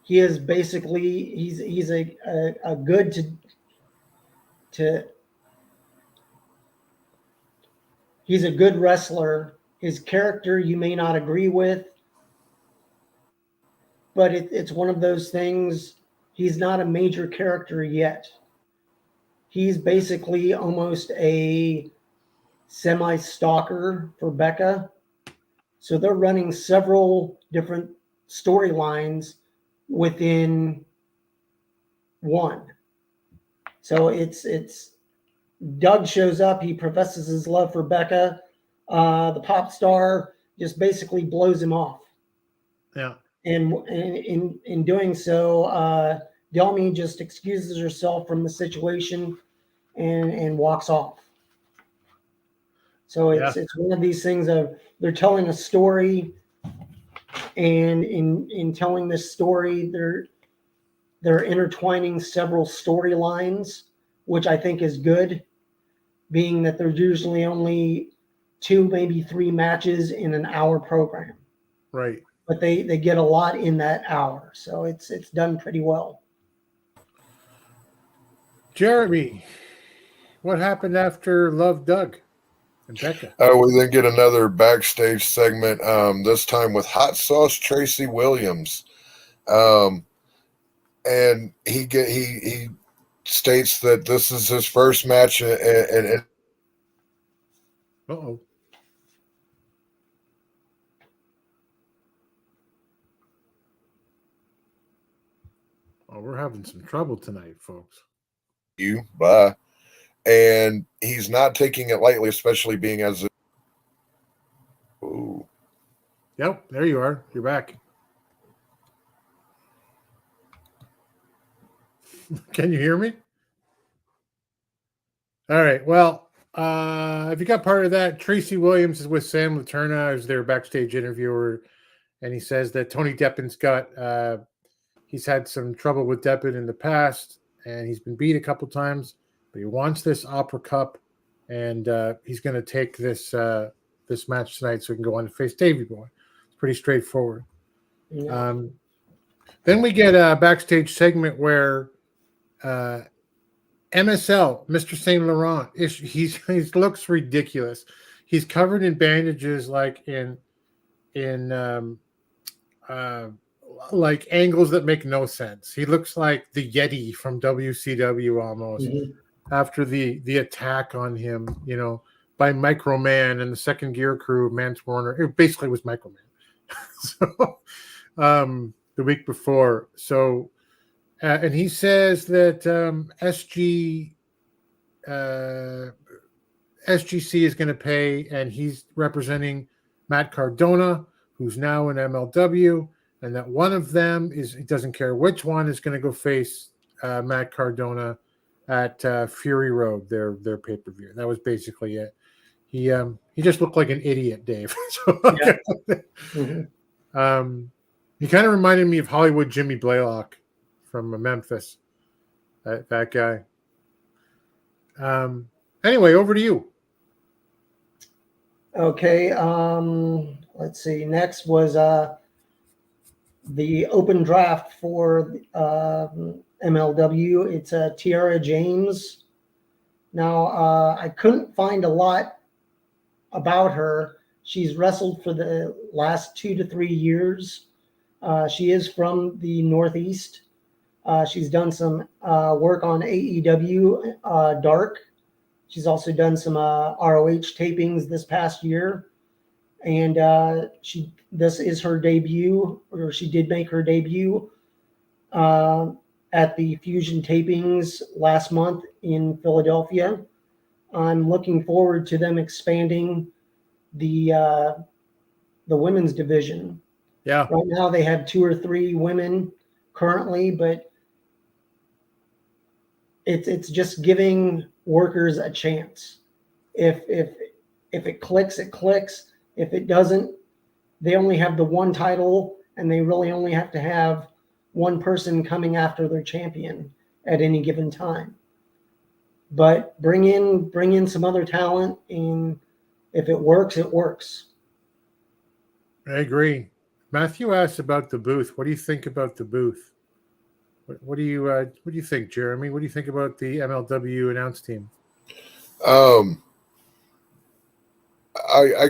He is basically he's a good to he's a good wrestler. His character you may not agree with, but it's one of those things. He's not a major character yet. He's basically almost a semi-stalker for Becca. So they're running several different storylines within one. So it's Doug shows up. He professes his love for Becca. The pop star just basically blows him off. Yeah. And in doing so, Delmy just excuses herself from the situation and walks off. So it's one of these things of they're telling a story, and in telling this story, they're intertwining several storylines, which I think is good, being that there's usually only 2, maybe 3 matches in an hour program. Right. But they get a lot in that hour, so it's done pretty well. Jeremy, what happened after Love Doug and Becca? We then get another backstage segment, this time with Hot Sauce Tracy Williams. And he states that this is his first match and Uh-oh. Oh, we're having some trouble tonight, folks. Bye. And he's not taking it lightly, especially being as ooh. Yep, there you are. You're back. Can you hear me? All right. Well, if you got part of that, Tracy Williams is with Sam Laterna as their backstage interviewer, and he says that Tony Deppin's got he's had some trouble with Deppin in the past, and he's been beat a couple times, but he wants this Opera Cup, and he's going to take this this match tonight so he can go on to face Davey Boy. It's pretty straightforward. Yeah. Then we get a backstage segment where MSL, Mr. Saint Laurent, he looks ridiculous. He's covered in bandages, like in like angles that make no sense. He looks like the Yeti from WCW almost. After the attack on him, by Microman and the Second Gear Crew, Mance Warner. It basically was Microman. So the week before. So and he says that SGC is going to pay, and he's representing Matt Cardona, who's now in MLW, and that one of them he doesn't care which one, is going to go face Matt Cardona at Fury Road, their pay-per-view. That was basically it. He just looked like an idiot, Dave. So, he kind of reminded me of Hollywood Jimmy Blaylock from Memphis. That guy. Anyway, over to you. Okay. Let's see. Next was the open draft for MLW. It's Tiara James. Now, I couldn't find a lot about her. She's wrestled for the last 2 to 3 years. She is from the Northeast. She's done some work on AEW Dark. She's also done some ROH tapings this past year. And this is her debut, or she did make her debut at the Fusion tapings last month in Philadelphia. I'm looking forward to them expanding the women's division. Yeah. Right now they have 2 or 3 women currently, but it's just giving workers a chance. If it clicks, it clicks. If it doesn't, they only have the one title, and they really only have to have one person coming after their champion at any given time. But bring in some other talent, and if it works, it works. I agree. Matthew asked about the booth. What do you think about the booth? What do you think, Jeremy? What do you think about the MLW announce team? I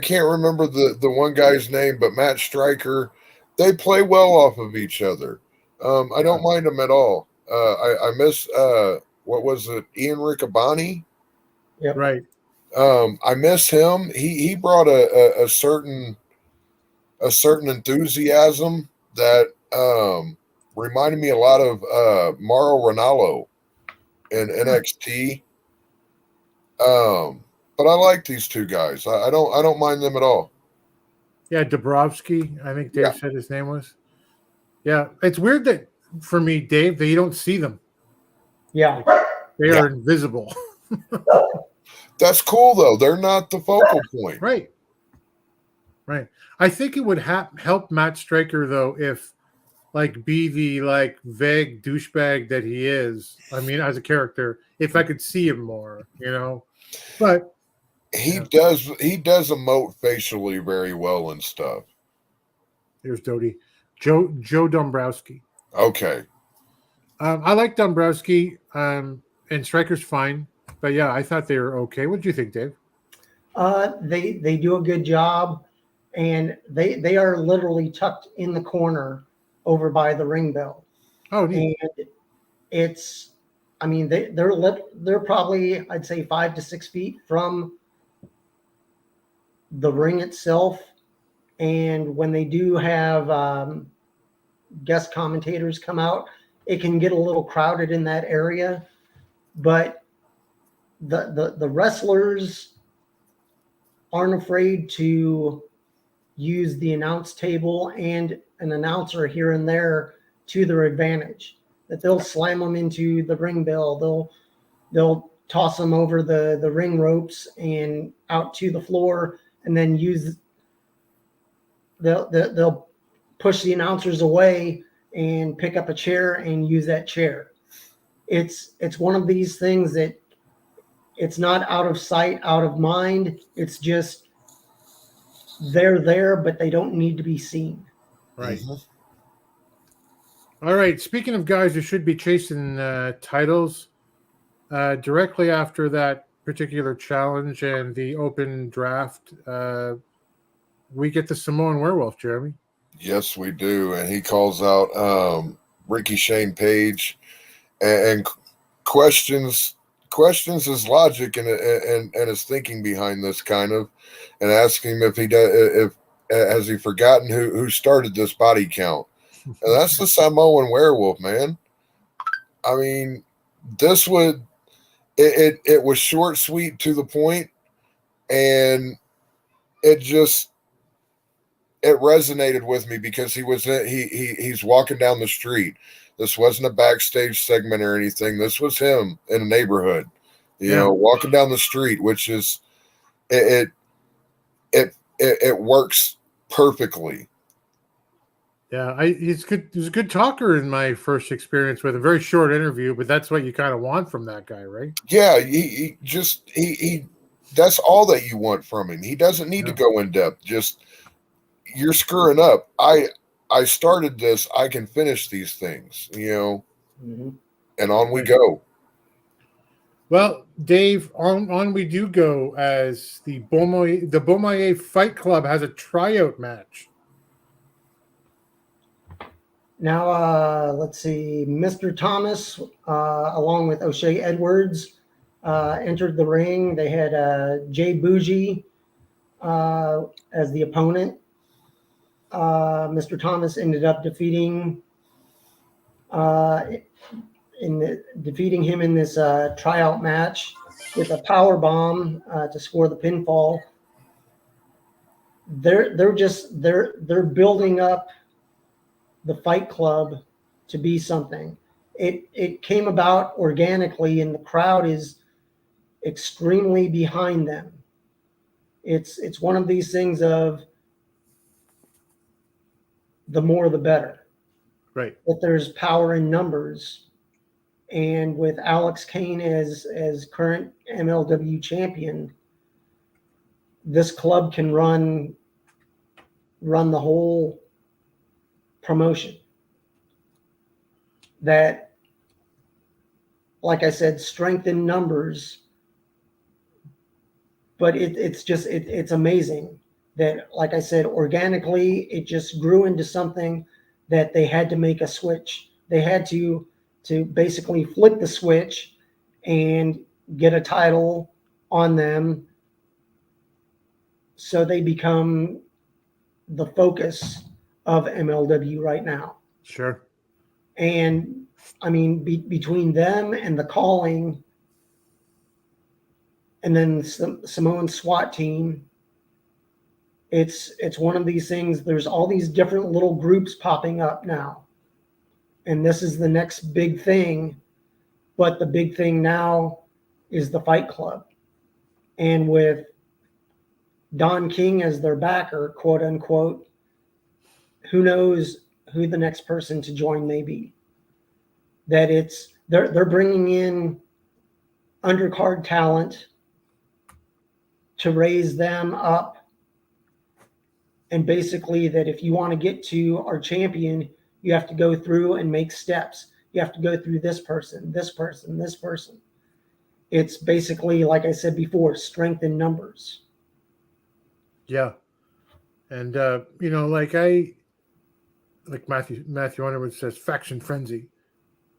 can't remember the one guy's name, but Matt Stryker, they play well off of each other. I don't mind them at all. I miss what was it, Ian Riccaboni? Yep. Right. I miss him. He brought a certain enthusiasm that reminded me a lot of Mauro Ranallo in NXT. But I like these two guys. I don't mind them at all. Yeah, Dabrowski, I think Dave said his name was. Yeah, it's weird that for me, Dave, that you don't see them. Yeah. They are invisible. That's cool, though. They're not the focal point. Right. I think it would help Matt Stryker, though, if be the vague douchebag that he is. I mean, as a character, if I could see him more, But he does emote facially very well and stuff. Here's Dodie. Joe Dombrowski. Okay. I like Dombrowski, and Stryker's fine. But yeah, I thought they were okay. What did you think, Dave? They do a good job, and they are literally tucked in the corner over by the ring bell. Oh, neat. And it's, I mean, they're probably, I'd say, 5 to 6 feet from the ring itself. And when they do have guest commentators come out, it can get a little crowded in that area. But the wrestlers aren't afraid to use the announce table and an announcer here and there to their advantage. That they'll slam them into the ring bell. They'll toss them over the ring ropes and out to the floor, and then they'll push the announcers away and pick up a chair and use that chair. It's one of these things that it's not out of sight, out of mind. It's just they're there, but they don't need to be seen. Right. Mm-hmm. All right. Speaking of guys who should be chasing titles, directly after that particular challenge and the open draft, we get the Samoan Werewolf, Jeremy. Yes, we do. And he calls out Ricky Shane Page and questions his logic and his thinking behind this kind of, and asking him if has he forgotten who started this body count. And that's the Samoan Werewolf, man. I mean, this would it was short, sweet, to the point, and it resonated with me because he's walking down the street. This wasn't a backstage segment or anything. This was him in a neighborhood, you know, walking down the street, which is it works perfectly. Yeah, he's good. He was a good talker in my first experience with a very short interview, but that's what you kind of want from that guy, right? Yeah, he that's all that you want from him. He doesn't need to go in depth. Just, you're screwing up. I started this. I can finish these things, and on we go. Well, Dave, on we do go as the Bomaye Fight Club has a tryout match. Now, let's see. Mr. Thomas, along with O'Shea Edwards, entered the ring. They had Jay Bougie as the opponent. Mr. Thomas ended up defeating him in this tryout match with a power bomb to score the pinfall. They're building up the Fight Club to be something. It came about organically, and the crowd is extremely behind them. It's one of these things of the more the better. Right. That there's power in numbers. And with Alex Kane as current MLW champion, this club can run run the whole promotion. That, like I said, strength in numbers, but it's amazing that, like I said, organically, it just grew into something that they had to make a switch. They had to basically flip the switch and get a title on them so they become the focus of MLW right now. Sure. And I mean, between them and the Calling, and then Samoan's SWAT team, it's one of these things. There's all these different little groups popping up now, and this is the next big thing. But the big thing now is the Fight Club, and with Don King as their backer, quote unquote, who knows who the next person to join may be. That they're bringing in undercard talent to raise them up, and basically that if you want to get to our champion, you have to go through and make steps. You have to go through this person, this person, this person. It's basically, like I said before, strength in numbers. Yeah. And like Matthew Underwood says, faction frenzy.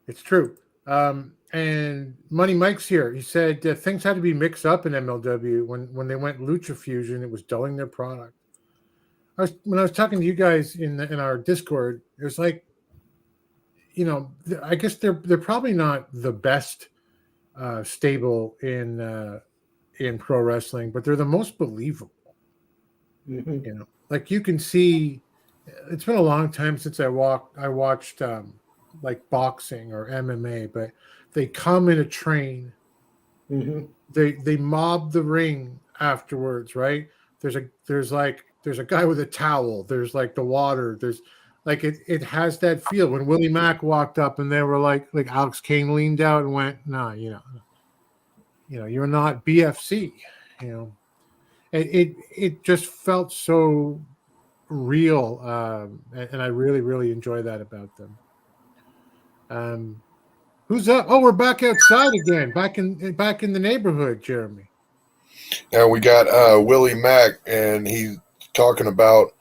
It's true. And Money Mike's here. He said things had to be mixed up in MLW when they went Lucha Fusion. It was dulling their product. When I was talking to you guys in our Discord, it was like, I guess they're probably not the best stable in pro wrestling, but they're the most believable. Mm-hmm. Like you can see, it's been a long time since I watched like boxing or MMA, but they come in a train. Mm-hmm. They mob the ring afterwards, right? There's a guy with a towel. There's like the water. There's like it has that feel. When Willie Mack walked up and they were like Alex Kane leaned out and went, "No, you're not BFC." It just felt so real, and I really, really enjoy that about them. Who's up? Oh, we're back outside again, back in the neighborhood, Jeremy. And we got Willie Mack, and he's talking about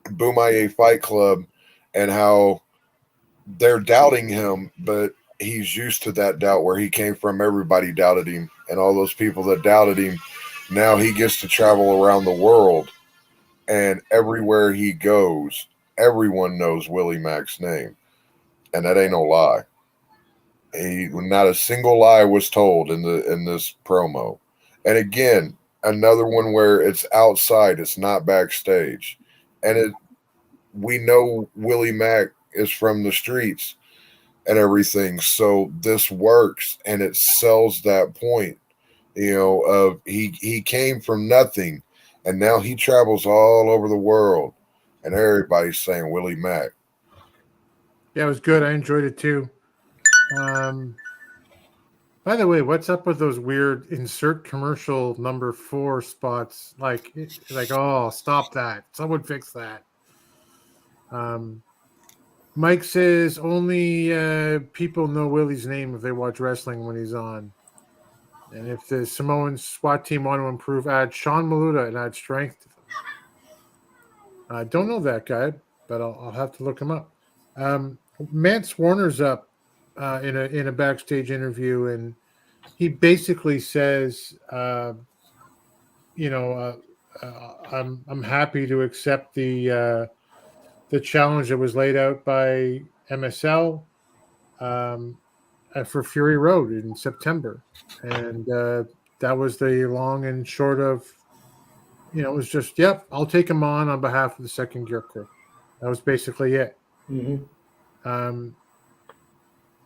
Bomaye Fight Club and how they're doubting him, but he's used to that doubt. Where he came from, everybody doubted him, and all those people that doubted him, now he gets to travel around the world, and everywhere he goes, everyone knows Willie Mack's name, and that ain't no lie. Not a single lie was told in this promo. And again, another one where it's outside, it's not backstage, and we know Willie Mack is from the streets and everything, so this works, and it sells that point, of he came from nothing, and now he travels all over the world, and everybody's saying Willie Mack. Yeah, it was good. I enjoyed it too. By the way, what's up with those weird insert commercial number 4 spots? Like, oh, stop that! Someone fix that. Mike says only people know Willie's name if they watch wrestling when he's on. And if the Samoan SWAT team want to improve, add Sean Maluta and add strength to them. I don't know that guy, but I'll have to look him up. Mance Warner's up in a backstage interview, and he basically says, I'm happy to accept the challenge that was laid out by MSL for Fury Road in September, and that was the long and short of, it was just, yep, I'll take him on behalf of the Second Gear Crew. That was basically it. Mm-hmm.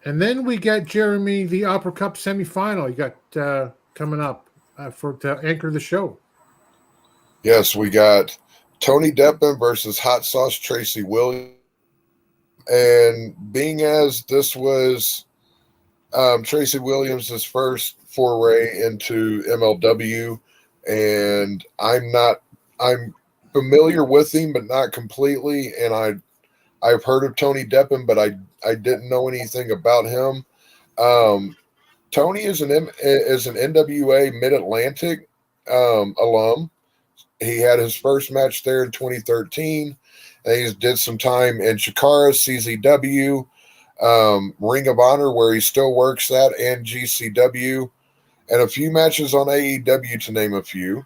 And then we get Jeremy, the Opera Cup semifinal. You got coming up to anchor the show. Yes, we got Tony Deppen versus Hot Sauce Tracy Williams. And being as this was Tracy Williams' first foray into MLW, and I'm familiar with him, but not completely. And I've heard of Tony Deppen, but I didn't know anything about him. Tony is an NWA Mid Atlantic alum. He had his first match there in 2013. And he did some time in Chikara, CZW, Ring of Honor, where he still works at, and GCW, and a few matches on AEW, to name a few.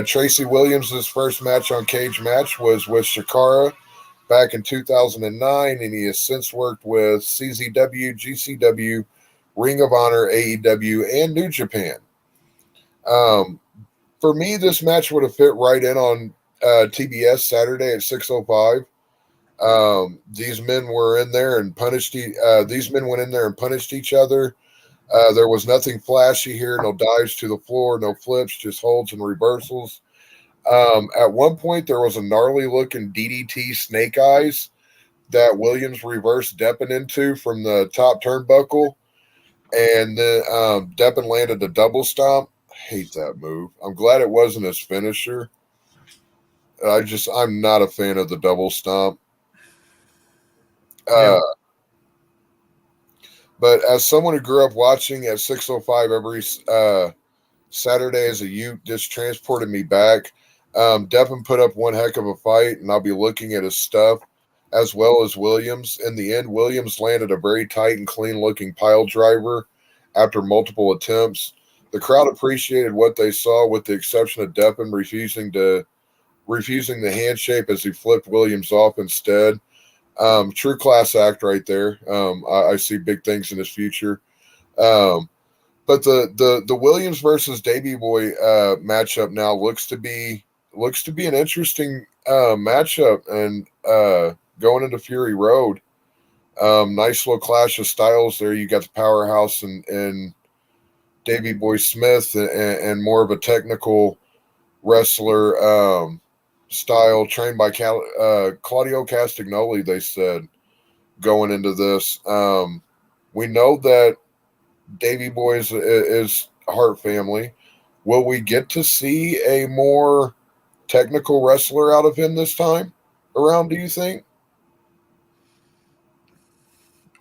Tracy Williams' first match on Cage Match was with Chikara back in 2009, and he has since worked with CZW, GCW, Ring of Honor, AEW, and New Japan. For me, this match would have fit right in on TBS Saturday at 6:05. These men were in there and punished. These men went in there and punished each other. There was nothing flashy here. No dives to the floor, no flips, just holds and reversals. At one point, there was a gnarly looking DDT Snake Eyes that Williams reversed Deppen into from the top turnbuckle, and then Deppen landed a double stomp. Hate that move. I'm glad it wasn't his finisher. I'm not a fan of the double stomp. But as someone who grew up watching at 6:05 every Saturday as a youth, this transported me back. Deppen put up one heck of a fight, and I'll be looking at his stuff as well as Williams. In the end, Williams landed a very tight and clean-looking pile driver after multiple attempts. The crowd appreciated what they saw, with the exception of Deppen refusing the handshake as he flipped Williams off instead. True class act right there. I see big things in his future. But the Williams versus Davey Boy matchup now looks to be an interesting matchup, and going into Fury Road. Nice little clash of styles there. You got the powerhouse and Davey Boy Smith, and more of a technical wrestler style, trained by Claudio Castagnoli, they said, going into this. We know that Davey Boy is Hart family. Will we get to see a more technical wrestler out of him this time around, do you think?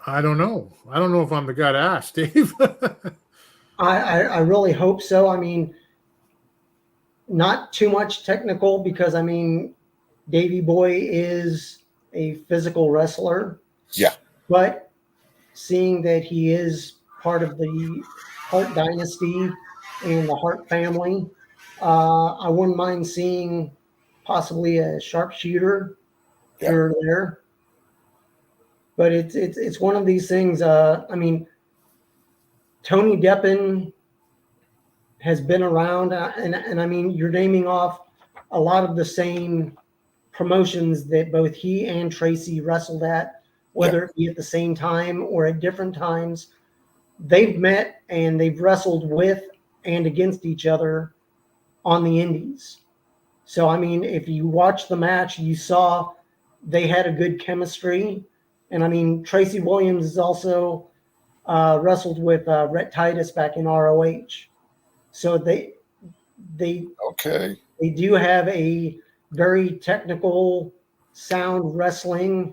I don't know. I don't know if I'm the guy to ask, Dave. I really hope so. I mean, not too much technical, because I mean, Davey Boy is a physical wrestler. Yeah. But seeing that he is part of the Hart dynasty and the Hart family, I wouldn't mind seeing possibly a sharpshooter here or there. But it's one of these things. I mean, Tony Deppen has been around, and I mean, you're naming off a lot of the same promotions that both he and Tracy wrestled at, whether it be at the same time or at different times. They've met and they've wrestled with and against each other on the indies. So, I mean, if you watch the match, you saw they had a good chemistry. And I mean, Tracy Williams is also wrestled with Rhett Titus back in ROH. So they do have a very technical, sound wrestling,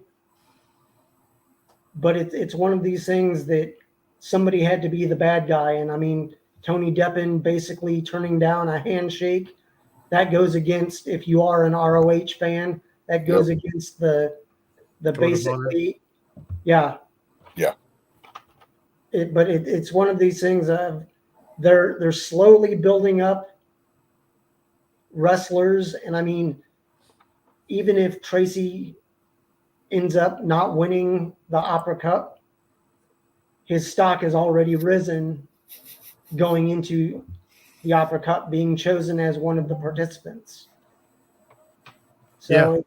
but it's one of these things that somebody had to be the bad guy. And I mean, Tony Deppen basically turning down a handshake, that goes against, if you are an ROH fan, that goes against the basically, yeah. But it's one of these things of they're slowly building up wrestlers. And I mean, even if Tracy ends up not winning the Opera Cup, his stock has already risen going into the Opera Cup, being chosen as one of the participants. So,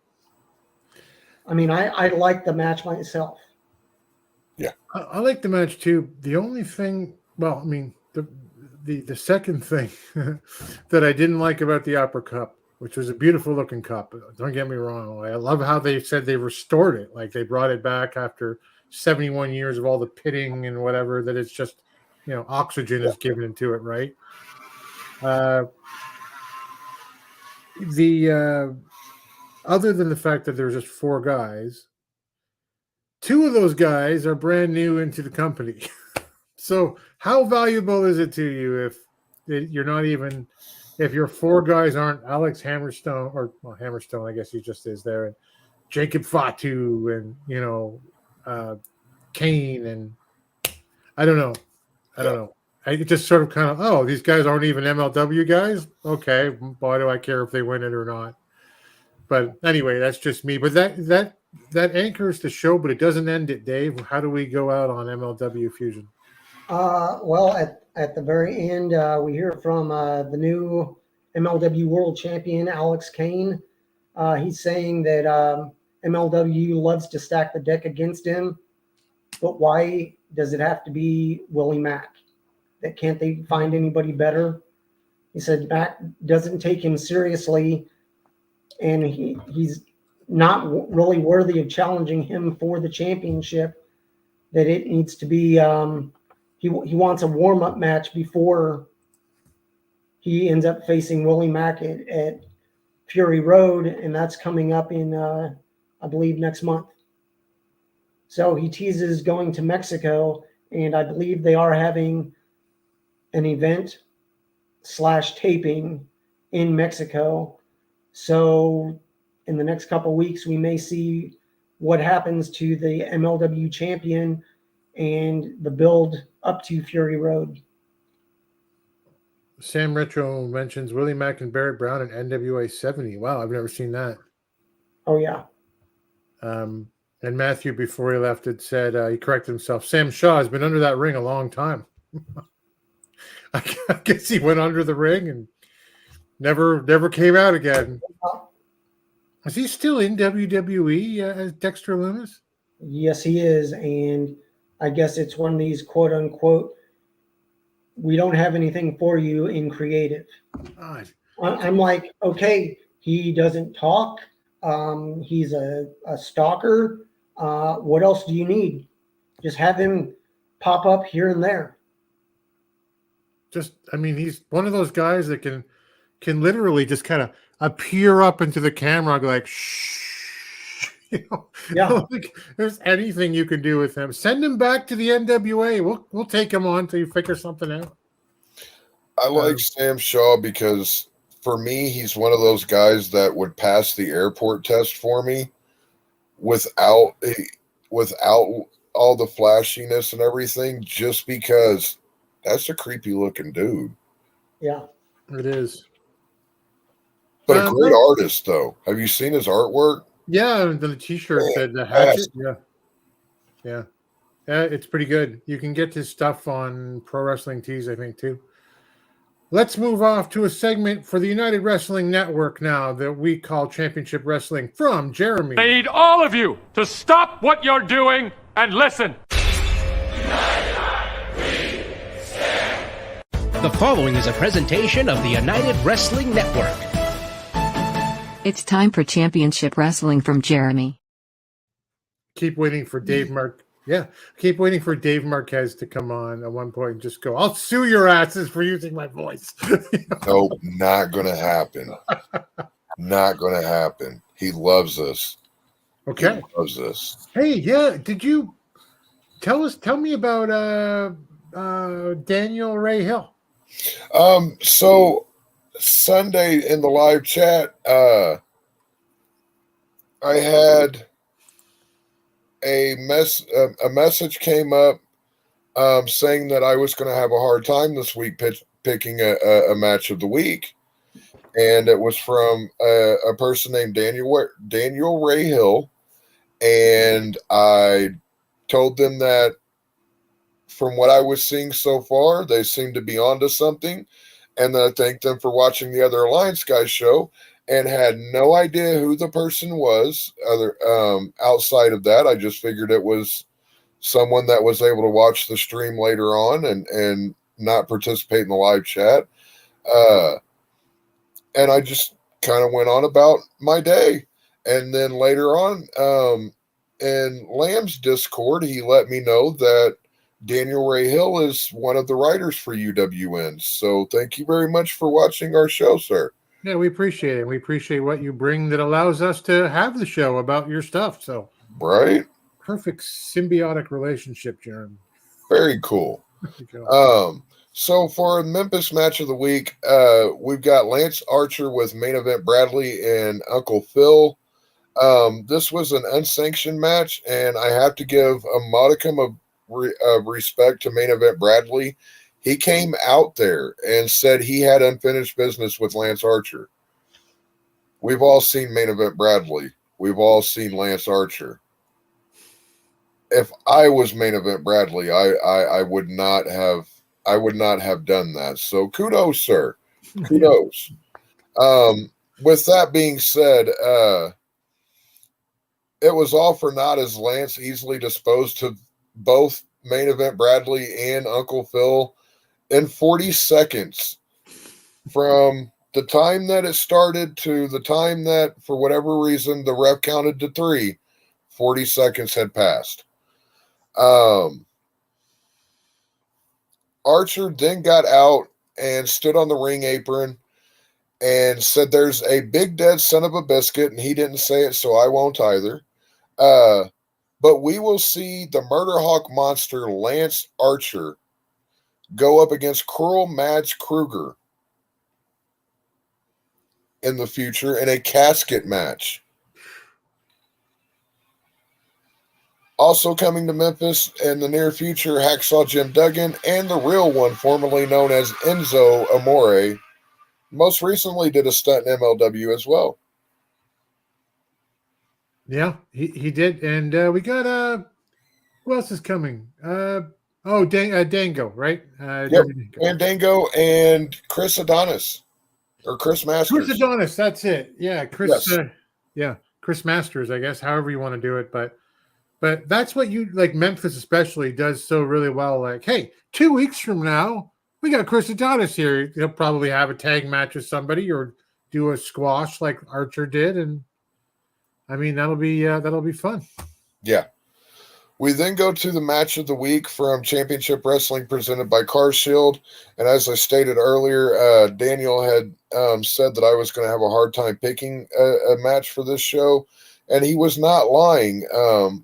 I mean, I like the match myself. Yeah, I like the match too. The only thing, well, I mean, the second thing that I didn't like about the Opera Cup, which was a beautiful looking cup, don't get me wrong, I love how they said they restored it, like they brought it back after 71 years of all the pitting and whatever, that it's just, you know, oxygen is given into it, right? other than the fact that there's just 4 guys, 2 of those guys are brand new into the company. So how valuable is it to you if you're not even, if your 4 guys aren't Alex Hammerstone, or Hammerstone, I guess he just is there, and Jacob Fatu, and Kane, and I don't know. I just sort of kind of, oh, these guys aren't even MLW guys. Okay, why do I care if they win it or not? But anyway, that's just me. But that anchors the show, but it doesn't end it, Dave. How do we go out on MLW Fusion? Well, at the very end, we hear from the new MLW World Champion, Alex Kane. He's saying that MLW loves to stack the deck against him, but why does it have to be Willie Mack? That can't they find anybody better? He said Mack doesn't take him seriously, and he's not really worthy of challenging him for the championship. That it needs to be he wants a warm-up match before he ends up facing Willie Mack at Fury Road, and that's coming up in I believe next month. So he teases going to Mexico, and I believe they are having an event / taping in Mexico. So in the next couple of weeks, we may see what happens to the MLW champion and the build up to Fury Road. Sam Retro mentions Willie Mack and Barrett Brown and NWA 70. Wow, I've never seen that. Oh, yeah. And Matthew, before he left, had said, he corrected himself, Sam Shaw has been under that ring a long time. I guess he went under the ring and never came out again. Is he still in WWE as Dexter Lumis? Yes, he is. And I guess it's one of these quote unquote, we don't have anything for you in creative. God. I'm like, okay, he doesn't talk. He's a stalker. What else do you need? Just have him pop up here and there. He's one of those guys that can literally just kind of appear up into the camera and go like, shh. Yeah. I don't think there's anything you can do with him. Send him back to the NWA. We'll take him on till you figure something out. I like Sam Shaw because for me, he's one of those guys that would pass the airport test for me without all the flashiness and everything, just because that's a creepy looking dude. Yeah. It is. But a great artist, though. Have you seen his artwork? Yeah, the T-shirt said the hatchet. Yeah, it's pretty good. You can get his stuff on Pro Wrestling Tees, I think, too. Let's move off to a segment for the United Wrestling Network now that we call Championship Wrestling from Jeremy. I need all of you to stop what you're doing and listen. The following is a presentation of the United Wrestling Network. It's time for Championship Wrestling from Jeremy. Keep waiting for Dave Keep waiting for Dave Marquez to come on at one point and just go, I'll sue your asses for using my voice. Nope, not going to happen. Not going to happen. He loves us. Okay. He loves us. Hey, yeah. Did you tell me about Daniel Ray Hill? So Sunday in the live chat, I had a message came up saying that I was going to have a hard time this week picking a match of the week, and it was from a person named Daniel Ray Hill, and I told them that from what I was seeing so far, they seemed to be onto something. And then I thanked them for watching the other Alliance Guys show and had no idea who the person was. Outside of that, I just figured it was someone that was able to watch the stream later on and not participate in the live chat. And I just kind of went on about my day. And then later on, in Lamb's Discord, he let me know that Daniel Ray Hill is one of the writers for UWN. So thank you very much for watching our show, sir. Yeah, we appreciate it. We appreciate what you bring that allows us to have the show about your stuff. So, right? Perfect symbiotic relationship, Jeremy. Very cool. So for Memphis match of the week, we've got Lance Archer with main event Bradley and Uncle Phil. This was an unsanctioned match, and I have to give a modicum of respect to main event Bradley. He came out there and said he had unfinished business with Lance Archer. We've all seen main event Bradley. We've all seen Lance Archer. If I was main event Bradley, I would not have done that. So kudos, sir. Kudos. With that being said, it was all for naught as Lance easily disposed of both main event Bradley and Uncle Phil in 40 seconds from the time that it started to the time that, for whatever reason, the ref counted to 3. 40 seconds had passed. Archer then got out and stood on the ring apron and said, "There's a big dead son of a biscuit," and he didn't say it, so I won't either. But we will see the Murder Hawk monster Lance Archer go up against Cruel Mads Kruger in the future in a casket match. Also coming to Memphis in the near future, Hacksaw Jim Duggan and the real one, formerly known as Enzo Amore, most recently did a stunt in MLW as well. Yeah, he did. And we got who else is coming? Dango, right? Yep. And Dango and Chris Adonis. Or Chris Masters. Chris Adonis, that's it. Yeah, Chris. Yes. Chris Masters, I guess, however you want to do it. But that's what you like. Memphis especially does so really well. Like, hey, 2 weeks from now, we got Chris Adonis here. He'll probably have a tag match with somebody or do a squash like Archer did, and I mean that'll be fun. Yeah. We then go to the match of the week from Championship Wrestling presented by Car Shield. And as I stated earlier, Daniel had said that I was going to have a hard time picking a match for this show. And he was not lying.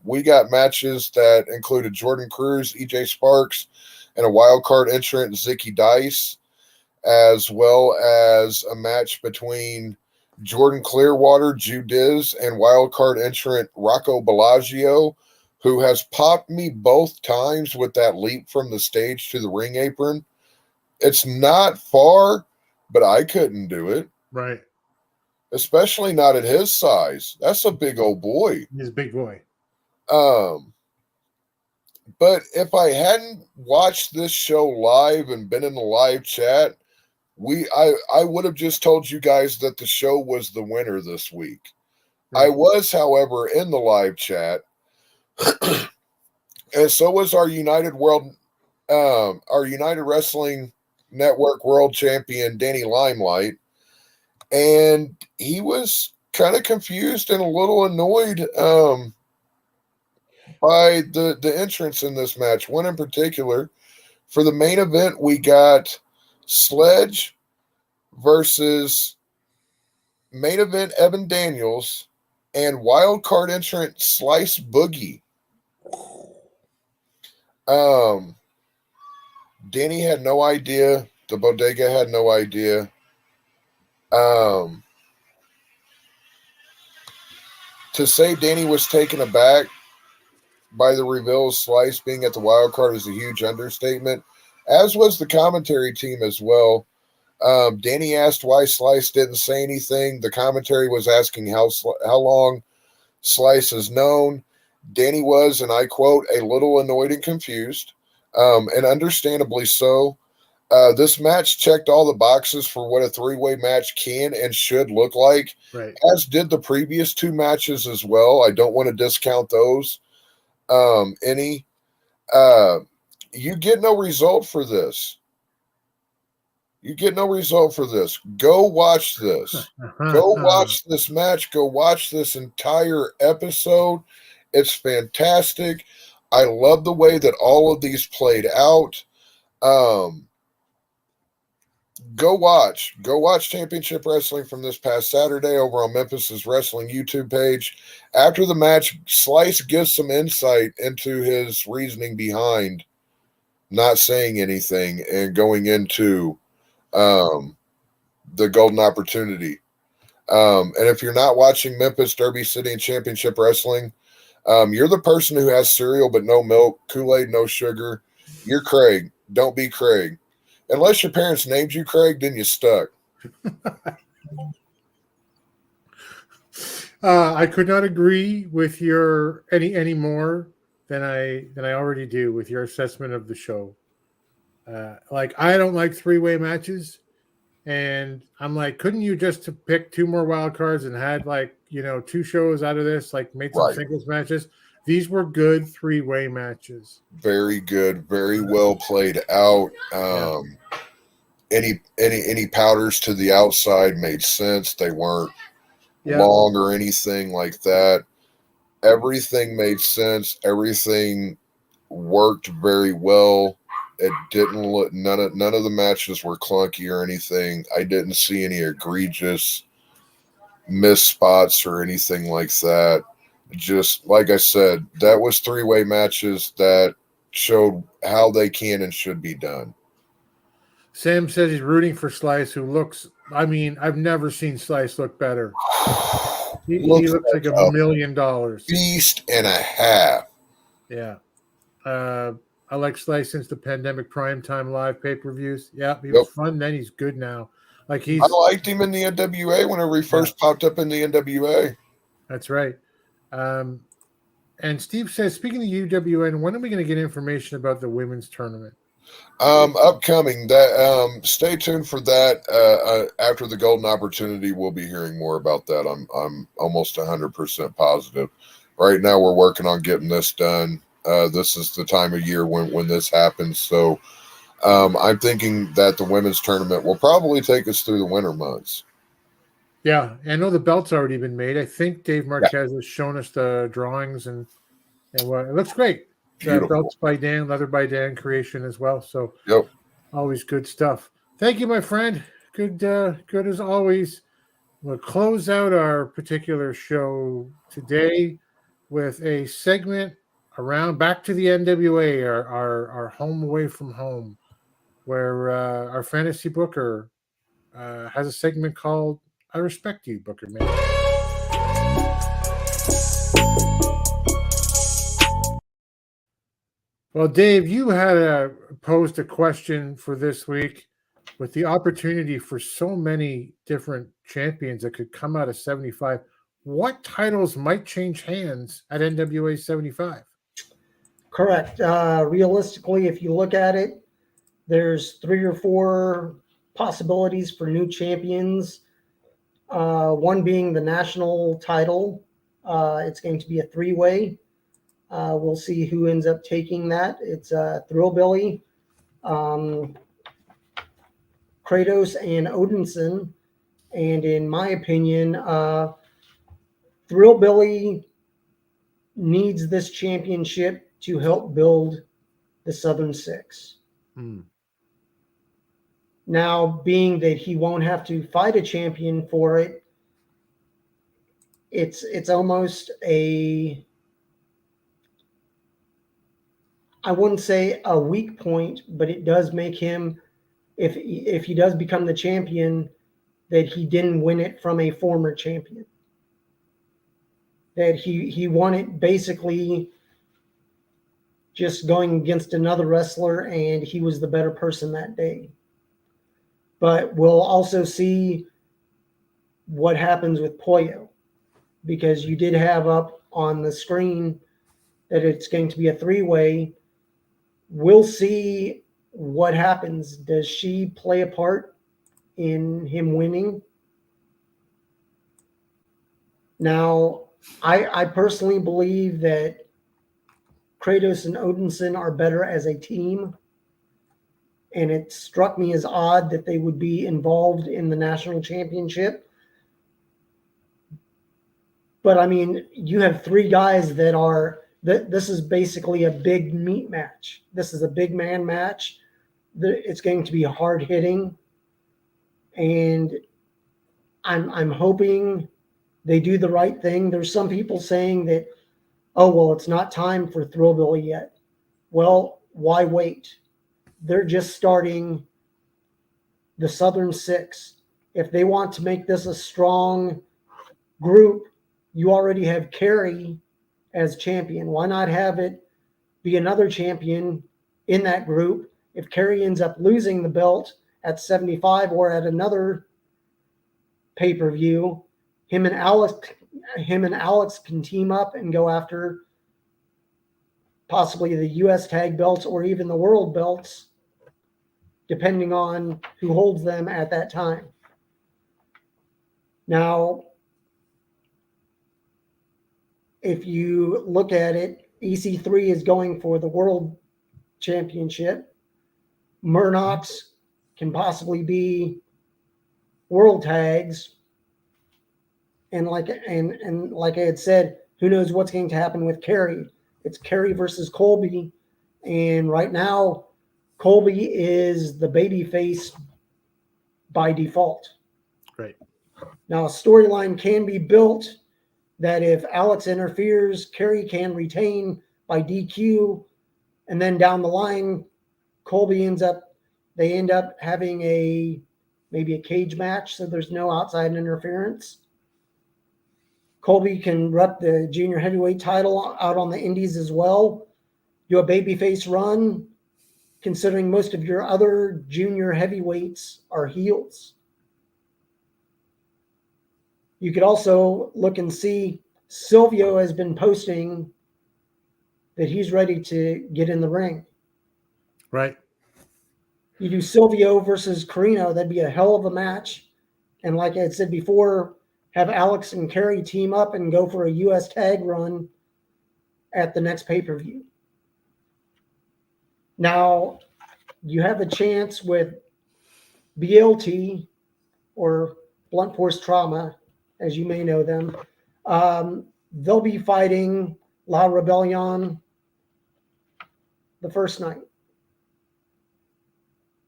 We got matches that included Jordan Cruz, EJ Sparks, and a wild card entrant, Zicky Dice, as well as a match between Jordan Clearwater, Judiz, and wild card entrant Rocco Bellagio, who has popped me both times with that leap from the stage to the ring apron. It's not far, but I couldn't do it. Right. Especially not at his size. That's a big old boy. He's a big boy. But if I hadn't watched this show live and been in the live chat, I would have just told you guys that the show was the winner this week. Right. I was, however, in the live chat. And so was our United Wrestling Network World Champion Danny Limelight, and he was kind of confused and a little annoyed by the entrance in this match. One in particular, for the main event, we got Sledge versus main event Evan Daniels and wild card entrant Slice Boogie. Danny had no idea. The Bodega had no idea. To say Danny was taken aback by the reveal of Slice being at the wild card is a huge understatement, as was the commentary team as well. Danny asked why Slice didn't say anything. The commentary was asking how long Slice is known. Danny was, and I quote, a little annoyed and confused, and understandably so. This match checked all the boxes for what a three-way match can and should look like, right, as did the previous two matches as well. I don't want to discount those any. You get no result for this. You get no result for this. Go watch this. Go watch this match. Go watch this entire episode. It's fantastic. I love the way that all of these played out. Go watch Championship Wrestling from this past Saturday over on Memphis Wrestling YouTube page. After the match, Slice gives some insight into his reasoning behind not saying anything and going into the golden opportunity. And if you're not watching Memphis Derby City and Championship Wrestling, you're the person who has cereal but no milk, Kool-Aid, no sugar. You're Craig. Don't be Craig. Unless your parents named you Craig, then you're stuck. I could not agree with your any more than I already do with your assessment of the show. Like, I don't like three-way matches, and I'm like, couldn't you just pick two more wild cards and had, like, you know, two shows out of this, like made some singles matches? These were good three-way matches. Very good, very well played out. Any powders to the outside made sense. They weren't long or anything like that. Everything made sense. Everything worked very well. It didn't look, none of the matches were clunky or anything. I didn't see any egregious missed spots or anything like that. Just like I said, that was three-way matches that showed how they can and should be done. Sam says he's rooting for Slice, who looks, I mean, I've never seen Slice look better. He looks like $1 million. Beast and a half. Yeah. I like Slice since the pandemic primetime live pay-per-views. Yeah, he was fun then. He's good now. Like, I liked him in the NWA whenever he first popped up in the NWA. That's right. And Steve says, speaking of UWN, when are we going to get information about the women's tournament? Upcoming. That stay tuned for that. After the golden opportunity, we'll be hearing more about that. I'm almost 100% positive. Right now, we're working on getting this done. This is the time of year when this happens. So I'm thinking that the women's tournament will probably take us through the winter months. Yeah, I know the belt's already been made. I think Dave Marquez has shown us the drawings, and what it looks great. Belts by Dan, leather by Dan creation as well. So always good stuff. Thank you, my friend. Good as always. We'll close out our particular show today with a segment around back to the NWA, our home away from home, where our fantasy booker has a segment called "I Respect You, Booker Man." Well, Dave, you had posed a question for this week with the opportunity for so many different champions that could come out of 75. What titles might change hands at NWA 75? Correct. Realistically, if you look at it, there's 3 or 4 possibilities for new champions. One being the national title. It's going to be a 3-way. We'll see who ends up taking that. It's Thrillbilly, Kratos, and Odinson. And in my opinion, Thrillbilly needs this championship to help build the Southern Six. Now, being that he won't have to fight a champion for it, it's almost a, I wouldn't say a weak point, but it does make him, if he does become the champion, that he didn't win it from a former champion. That he won it basically just going against another wrestler, and he was the better person that day. But we'll also see what happens with Pollo, because you did have up on the screen that it's going to be a 3-way. We'll see what happens. Does she play a part in him winning? Now, I personally believe that Kratos and Odinson are better as a team. And it struck me as odd that they would be involved in the national championship. But I mean, you have 3 guys that are, this is basically a big meat match. This is a big man match. It's going to be hard hitting. And I'm hoping they do the right thing. There's some people saying that, oh, well, it's not time for Thrillbilly yet. Well, why wait? They're just starting the Southern Six. If they want to make this a strong group, you already have Kerry as champion. Why not have it be another champion in that group? If Kerry ends up losing the belt at 75 or at another pay-per-view, him and Alex can team up and go after possibly the U.S. tag belts or even the world belts, depending on who holds them at that time. Now, if you look at it, EC3 is going for the world championship. Murnox can possibly be world tags. And like I had said, who knows what's going to happen with Kerry? It's Kerry versus Colby. And right now, Colby is the babyface by default. Right. Now, a storyline can be built that if Alex interferes, Kerry can retain by DQ, and then down the line, Colby ends up having maybe a cage match, so there's no outside interference. Colby can rep the junior heavyweight title out on the indies as well. Do a babyface run, considering most of your other junior heavyweights are heels. You could also look and see Silvio has been posting that he's ready to get in the ring. Right. You do Silvio versus Carino, that'd be a hell of a match. And like I had said before, have Alex and Kerry team up and go for a U.S. tag run at the next pay-per-view. Now, you have a chance with BLT or Blunt Force Trauma, as you may know them. They'll be fighting La Rebellion the first night.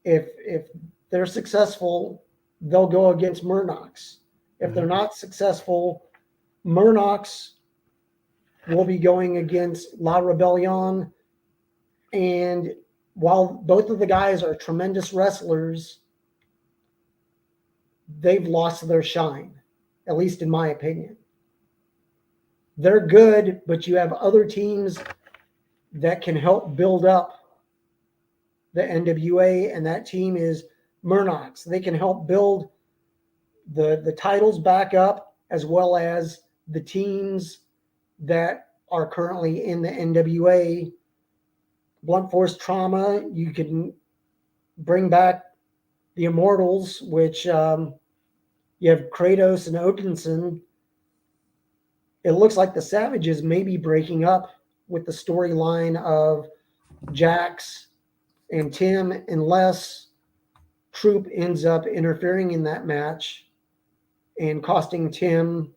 If they're successful, they'll go against Murnox. If they're not successful, Murnox will be going against La Rebellion. And while both of the guys are tremendous wrestlers, they've lost their shine, at least in my opinion. They're good, but you have other teams that can help build up the NWA, and that team is Murnox. They can help build the titles back up, as well as the teams that are currently in the NWA. Blunt Force Trauma, you can bring back the Immortals, which you have Kratos and Odinson. It looks like the Savages may be breaking up with the storyline of Jax and Tim, unless Troop ends up interfering in that match and costing Tim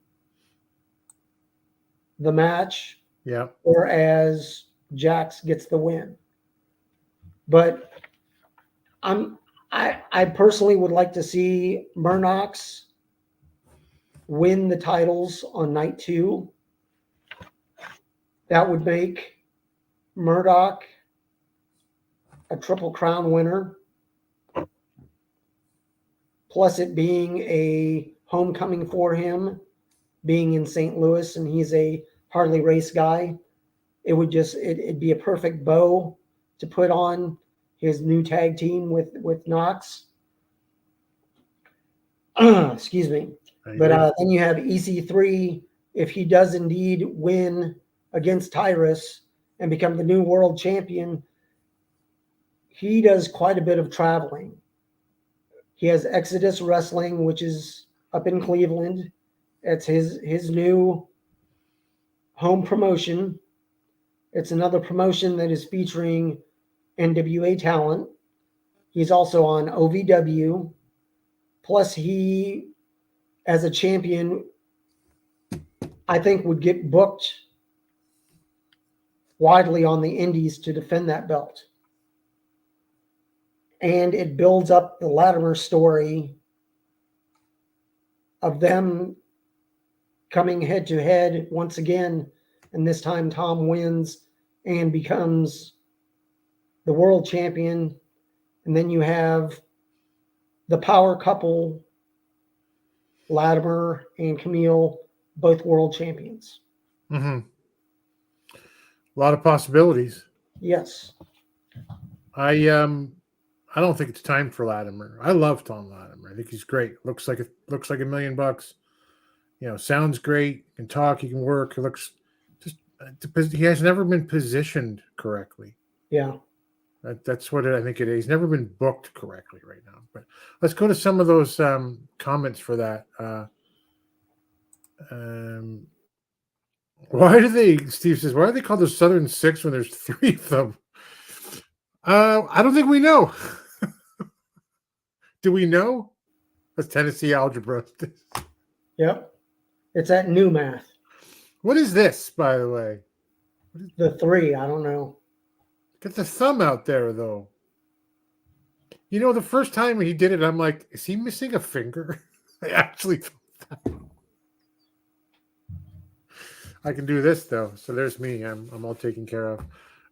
the match. Yeah. Whereas Jax gets the win. But I personally would like to see Murnox win the titles on night 2. That would make Murdoch a Triple Crown winner. Plus it being a homecoming for him, being in St. Louis, and he's a Harley race guy. It'd be a perfect bow to put on his new tag team with Knox. Excuse me. But then you have EC3. If he does indeed win against Tyrus and become the new world champion, he does quite a bit of traveling. He has Exodus Wrestling, which is up in Cleveland. It's his new home promotion. It's another promotion that is featuring NWA talent. He's also on OVW. Plus, he, as a champion, I think would get booked widely on the indies to defend that belt. And it builds up the Latimer story of them coming head to head once again, and this time Tom wins and becomes the world champion. And then you have the power couple, Latimer and Camille, both world champions. Mm-hmm. A lot of possibilities. Yes. I don't think it's time for Latimer. I love Tom Latimer. I think he's great. Looks like $1 million. You know, sounds great. Can talk. He can work. He looks just. He has never been positioned correctly. Yeah. That's what I think it is. He's never been booked correctly right now. But let's go to some of those comments for that. Why do they? Steve says, why are they called the Southern Six when there's 3 of them? I don't think we know. Do we know? That's Tennessee algebra. Yep. It's at new math. What is this, by the way? The 3, I don't know. Get the thumb out there, though. You know, the first time he did it, I'm like, is he missing a finger? I actually thought that. I can do this, though. So there's me. I'm all taken care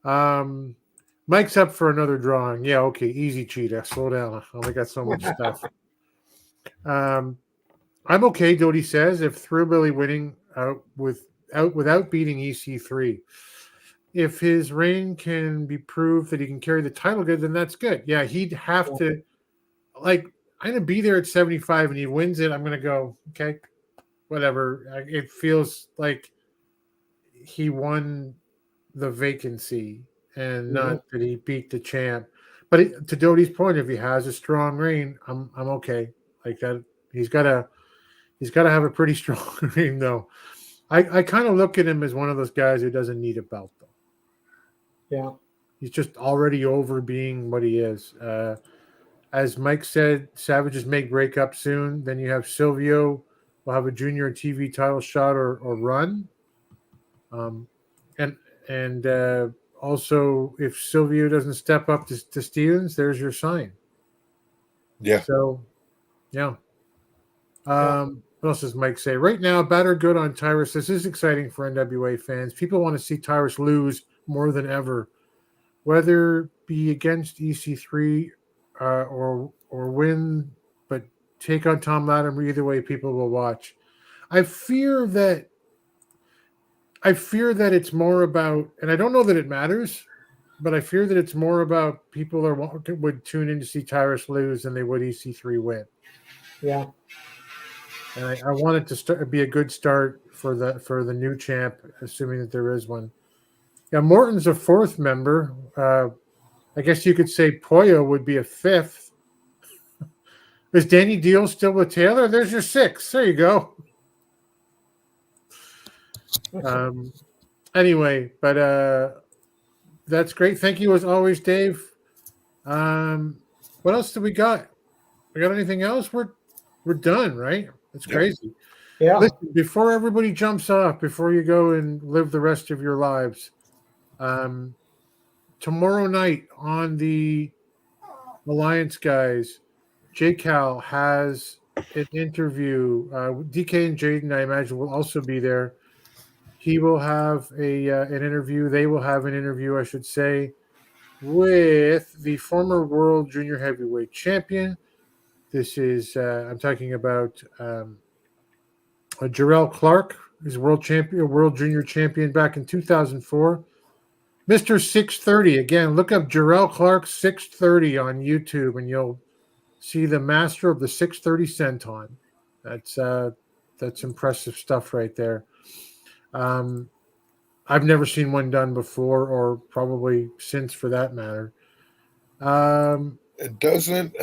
of. Mike's up for another drawing. Yeah, okay. Easy, Cheetah. Slow down. I only got so much stuff. I'm okay, Doty says, if Thrubilly winning without beating EC3. If his reign can be proved that he can carry the title good, then that's good. Yeah, he'd have to, I'm going to be there at 75 and he wins it. I'm going to go, okay, whatever. It feels like he won the vacancy and not that he beat the champ. But to Doty's point, if he has a strong reign, I'm okay. Like that, he's got to have a pretty strong reign, though. I kind of look at him as one of those guys who doesn't need a belt, though. Yeah. He's just already over being what he is. As Mike said, Savages may break up soon. Then you have Silvio will have a junior TV title shot or run. And also, if Silvio doesn't step up to Stevens, there's your sign. Yeah. So, yeah. What else does Mike say? Right now, bad or good on Tyrus. This is exciting for NWA fans. People want to see Tyrus lose more than ever, whether be against EC3 or win, but take on Tom Latimer. Either way, people will watch. I fear that it's more about, and I don't know that it matters, but I fear that it's more about people would tune in to see Tyrus lose than they would EC3 win. Yeah. And I want it to be a good start for the new champ, assuming that there is one. Yeah, Morton's a 4th member. I guess you could say Poyo would be a 5th. Is Danny Deal still with Taylor? There's your 6. There you go. Anyway, but that's great. Thank you as always, Dave. What else do we got? We got anything else? We're done, right? It's crazy. Yeah. Listen, before everybody jumps off, before you go and live the rest of your lives, tomorrow night on the Alliance guys, J Cal has an interview. DK and Jaden, I imagine, will also be there. He will have an interview. They will have an interview, I should say, with the former world junior heavyweight champion. This is I'm talking about Jarrell Clark, who's world junior champion back in 2004. Mr. 630. Again, look up Jarrell Clark 630 on YouTube, and you'll see the master of the 630 senton. That's impressive stuff right there. I've never seen one done before, or probably since, for that matter. It doesn't.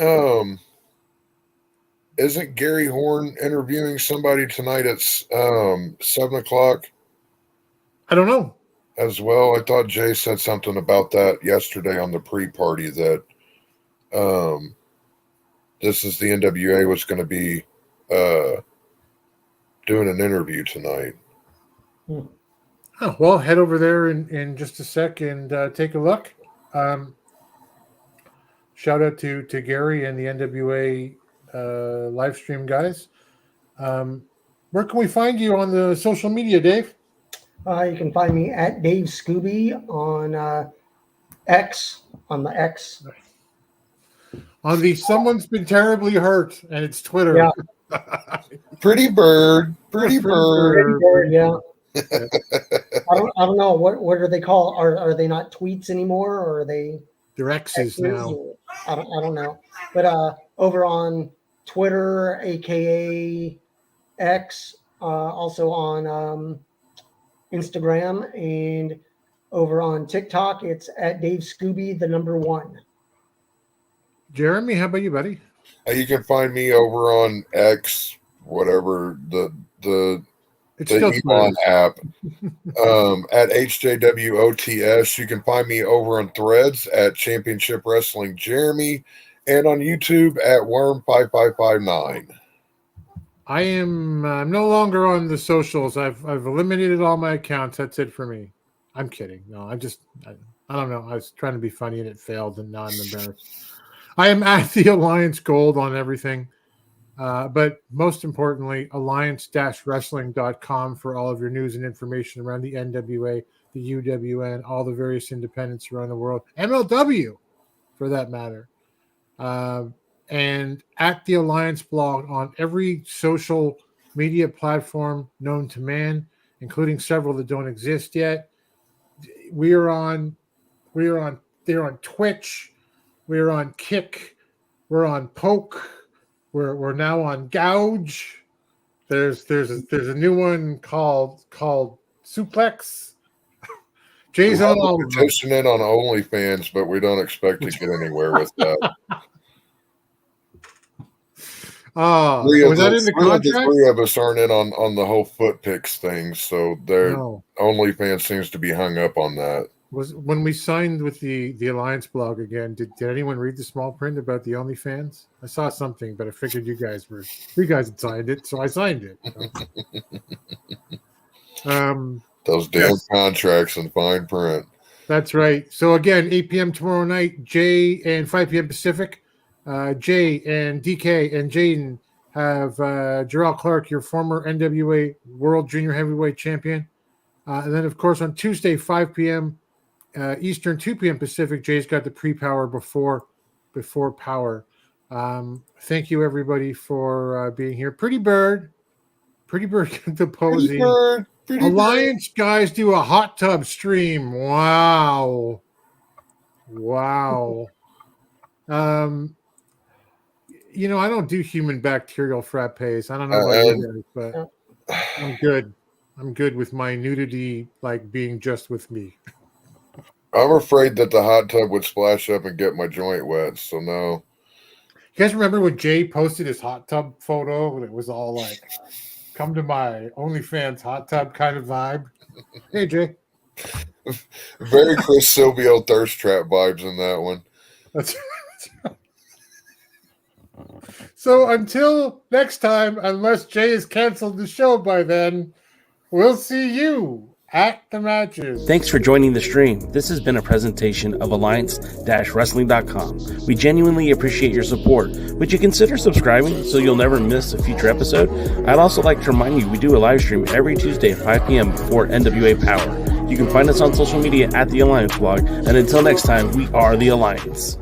Isn't Gary Horn interviewing somebody tonight at 7:00? I don't know. As well, I thought Jay said something about that yesterday on the pre-party that this is the NWA was going to be doing an interview tonight. Oh, well, head over there in just a sec and take a look. Shout out to Gary and the NWA live stream guys. Where can we find you on the social media, Dave? You can find me at Dave Scooby on X, on the X. On the Someone's Been Terribly Hurt, and it's Twitter. Yeah. Pretty bird. Pretty bird, yeah. I don't know. What are they called? Are they not tweets anymore, or are they? They're X's now. I don't know. But over on Twitter, aka X, also on Instagram, and over on TikTok, it's at Dave Scooby, the number 1. Jeremy, how about you, buddy? You can find me over on X, whatever the Elon app, at HJWOTS. You can find me over on Threads at Championship Wrestling Jeremy, and on YouTube at Worm5559. I'm no longer on the socials. I've eliminated all my accounts. That's it for me. I'm kidding. No, I don't know. I was trying to be funny and it failed, and now I'm embarrassed. I am at the Alliance Gold on everything. But most importantly, alliance-wrestling.com for all of your news and information around the NWA, the UWN, all the various independents around the world, MLW for that matter. And at the Alliance blog on every social media platform known to man, including several that don't exist yet. They're on Twitch, we're on Kick, we're on Poke. We're now on Gouge. There's a new one called Suplex. Jay's on all of them. Petition in on OnlyFans, but we don't expect to get anywhere with that. Was that in the contract? The 3 of us aren't in on the whole foot pics thing, so OnlyFans seems to be hung up on that. Was when we signed with the Alliance blog again, did anyone read the small print about the OnlyFans? I saw something, but I figured you guys had signed it, so I signed it. Those damn contracts in fine print. That's right. So again, 8 p.m. tomorrow night, Jay, and 5 p.m. Pacific. Jay and DK and Jaden have Jarrell Clark, your former NWA World Junior Heavyweight Champion. And then, of course, on Tuesday, 5 p.m. Eastern, 2 p.m. Pacific, Jay's got the pre-power before Power. Thank you, everybody, for being here. Pretty Bird composing. Alliance guys do a hot tub stream. Wow. I don't do human bacterial frappes. I don't know about you guys, but I'm good. I'm good with my nudity, like being just with me. I'm afraid that the hot tub would splash up and get my joint wet, so no. You guys remember when Jay posted his hot tub photo and it was all like, come to my OnlyFans hot tub kind of vibe? Hey, Jay. Very Chris Silvio thirst trap vibes in that one. That's right. So until next time, unless Jay has canceled the show by then, we'll see you at the matches. Thanks for joining the stream. This has been a presentation of Alliance-Wrestling.com. We genuinely appreciate your support. Would you consider subscribing so you'll never miss a future episode? I'd also like to remind you we do a live stream every Tuesday at 5 p.m. before NWA Power. You can find us on social media at The Alliance Blog. And until next time, we are The Alliance.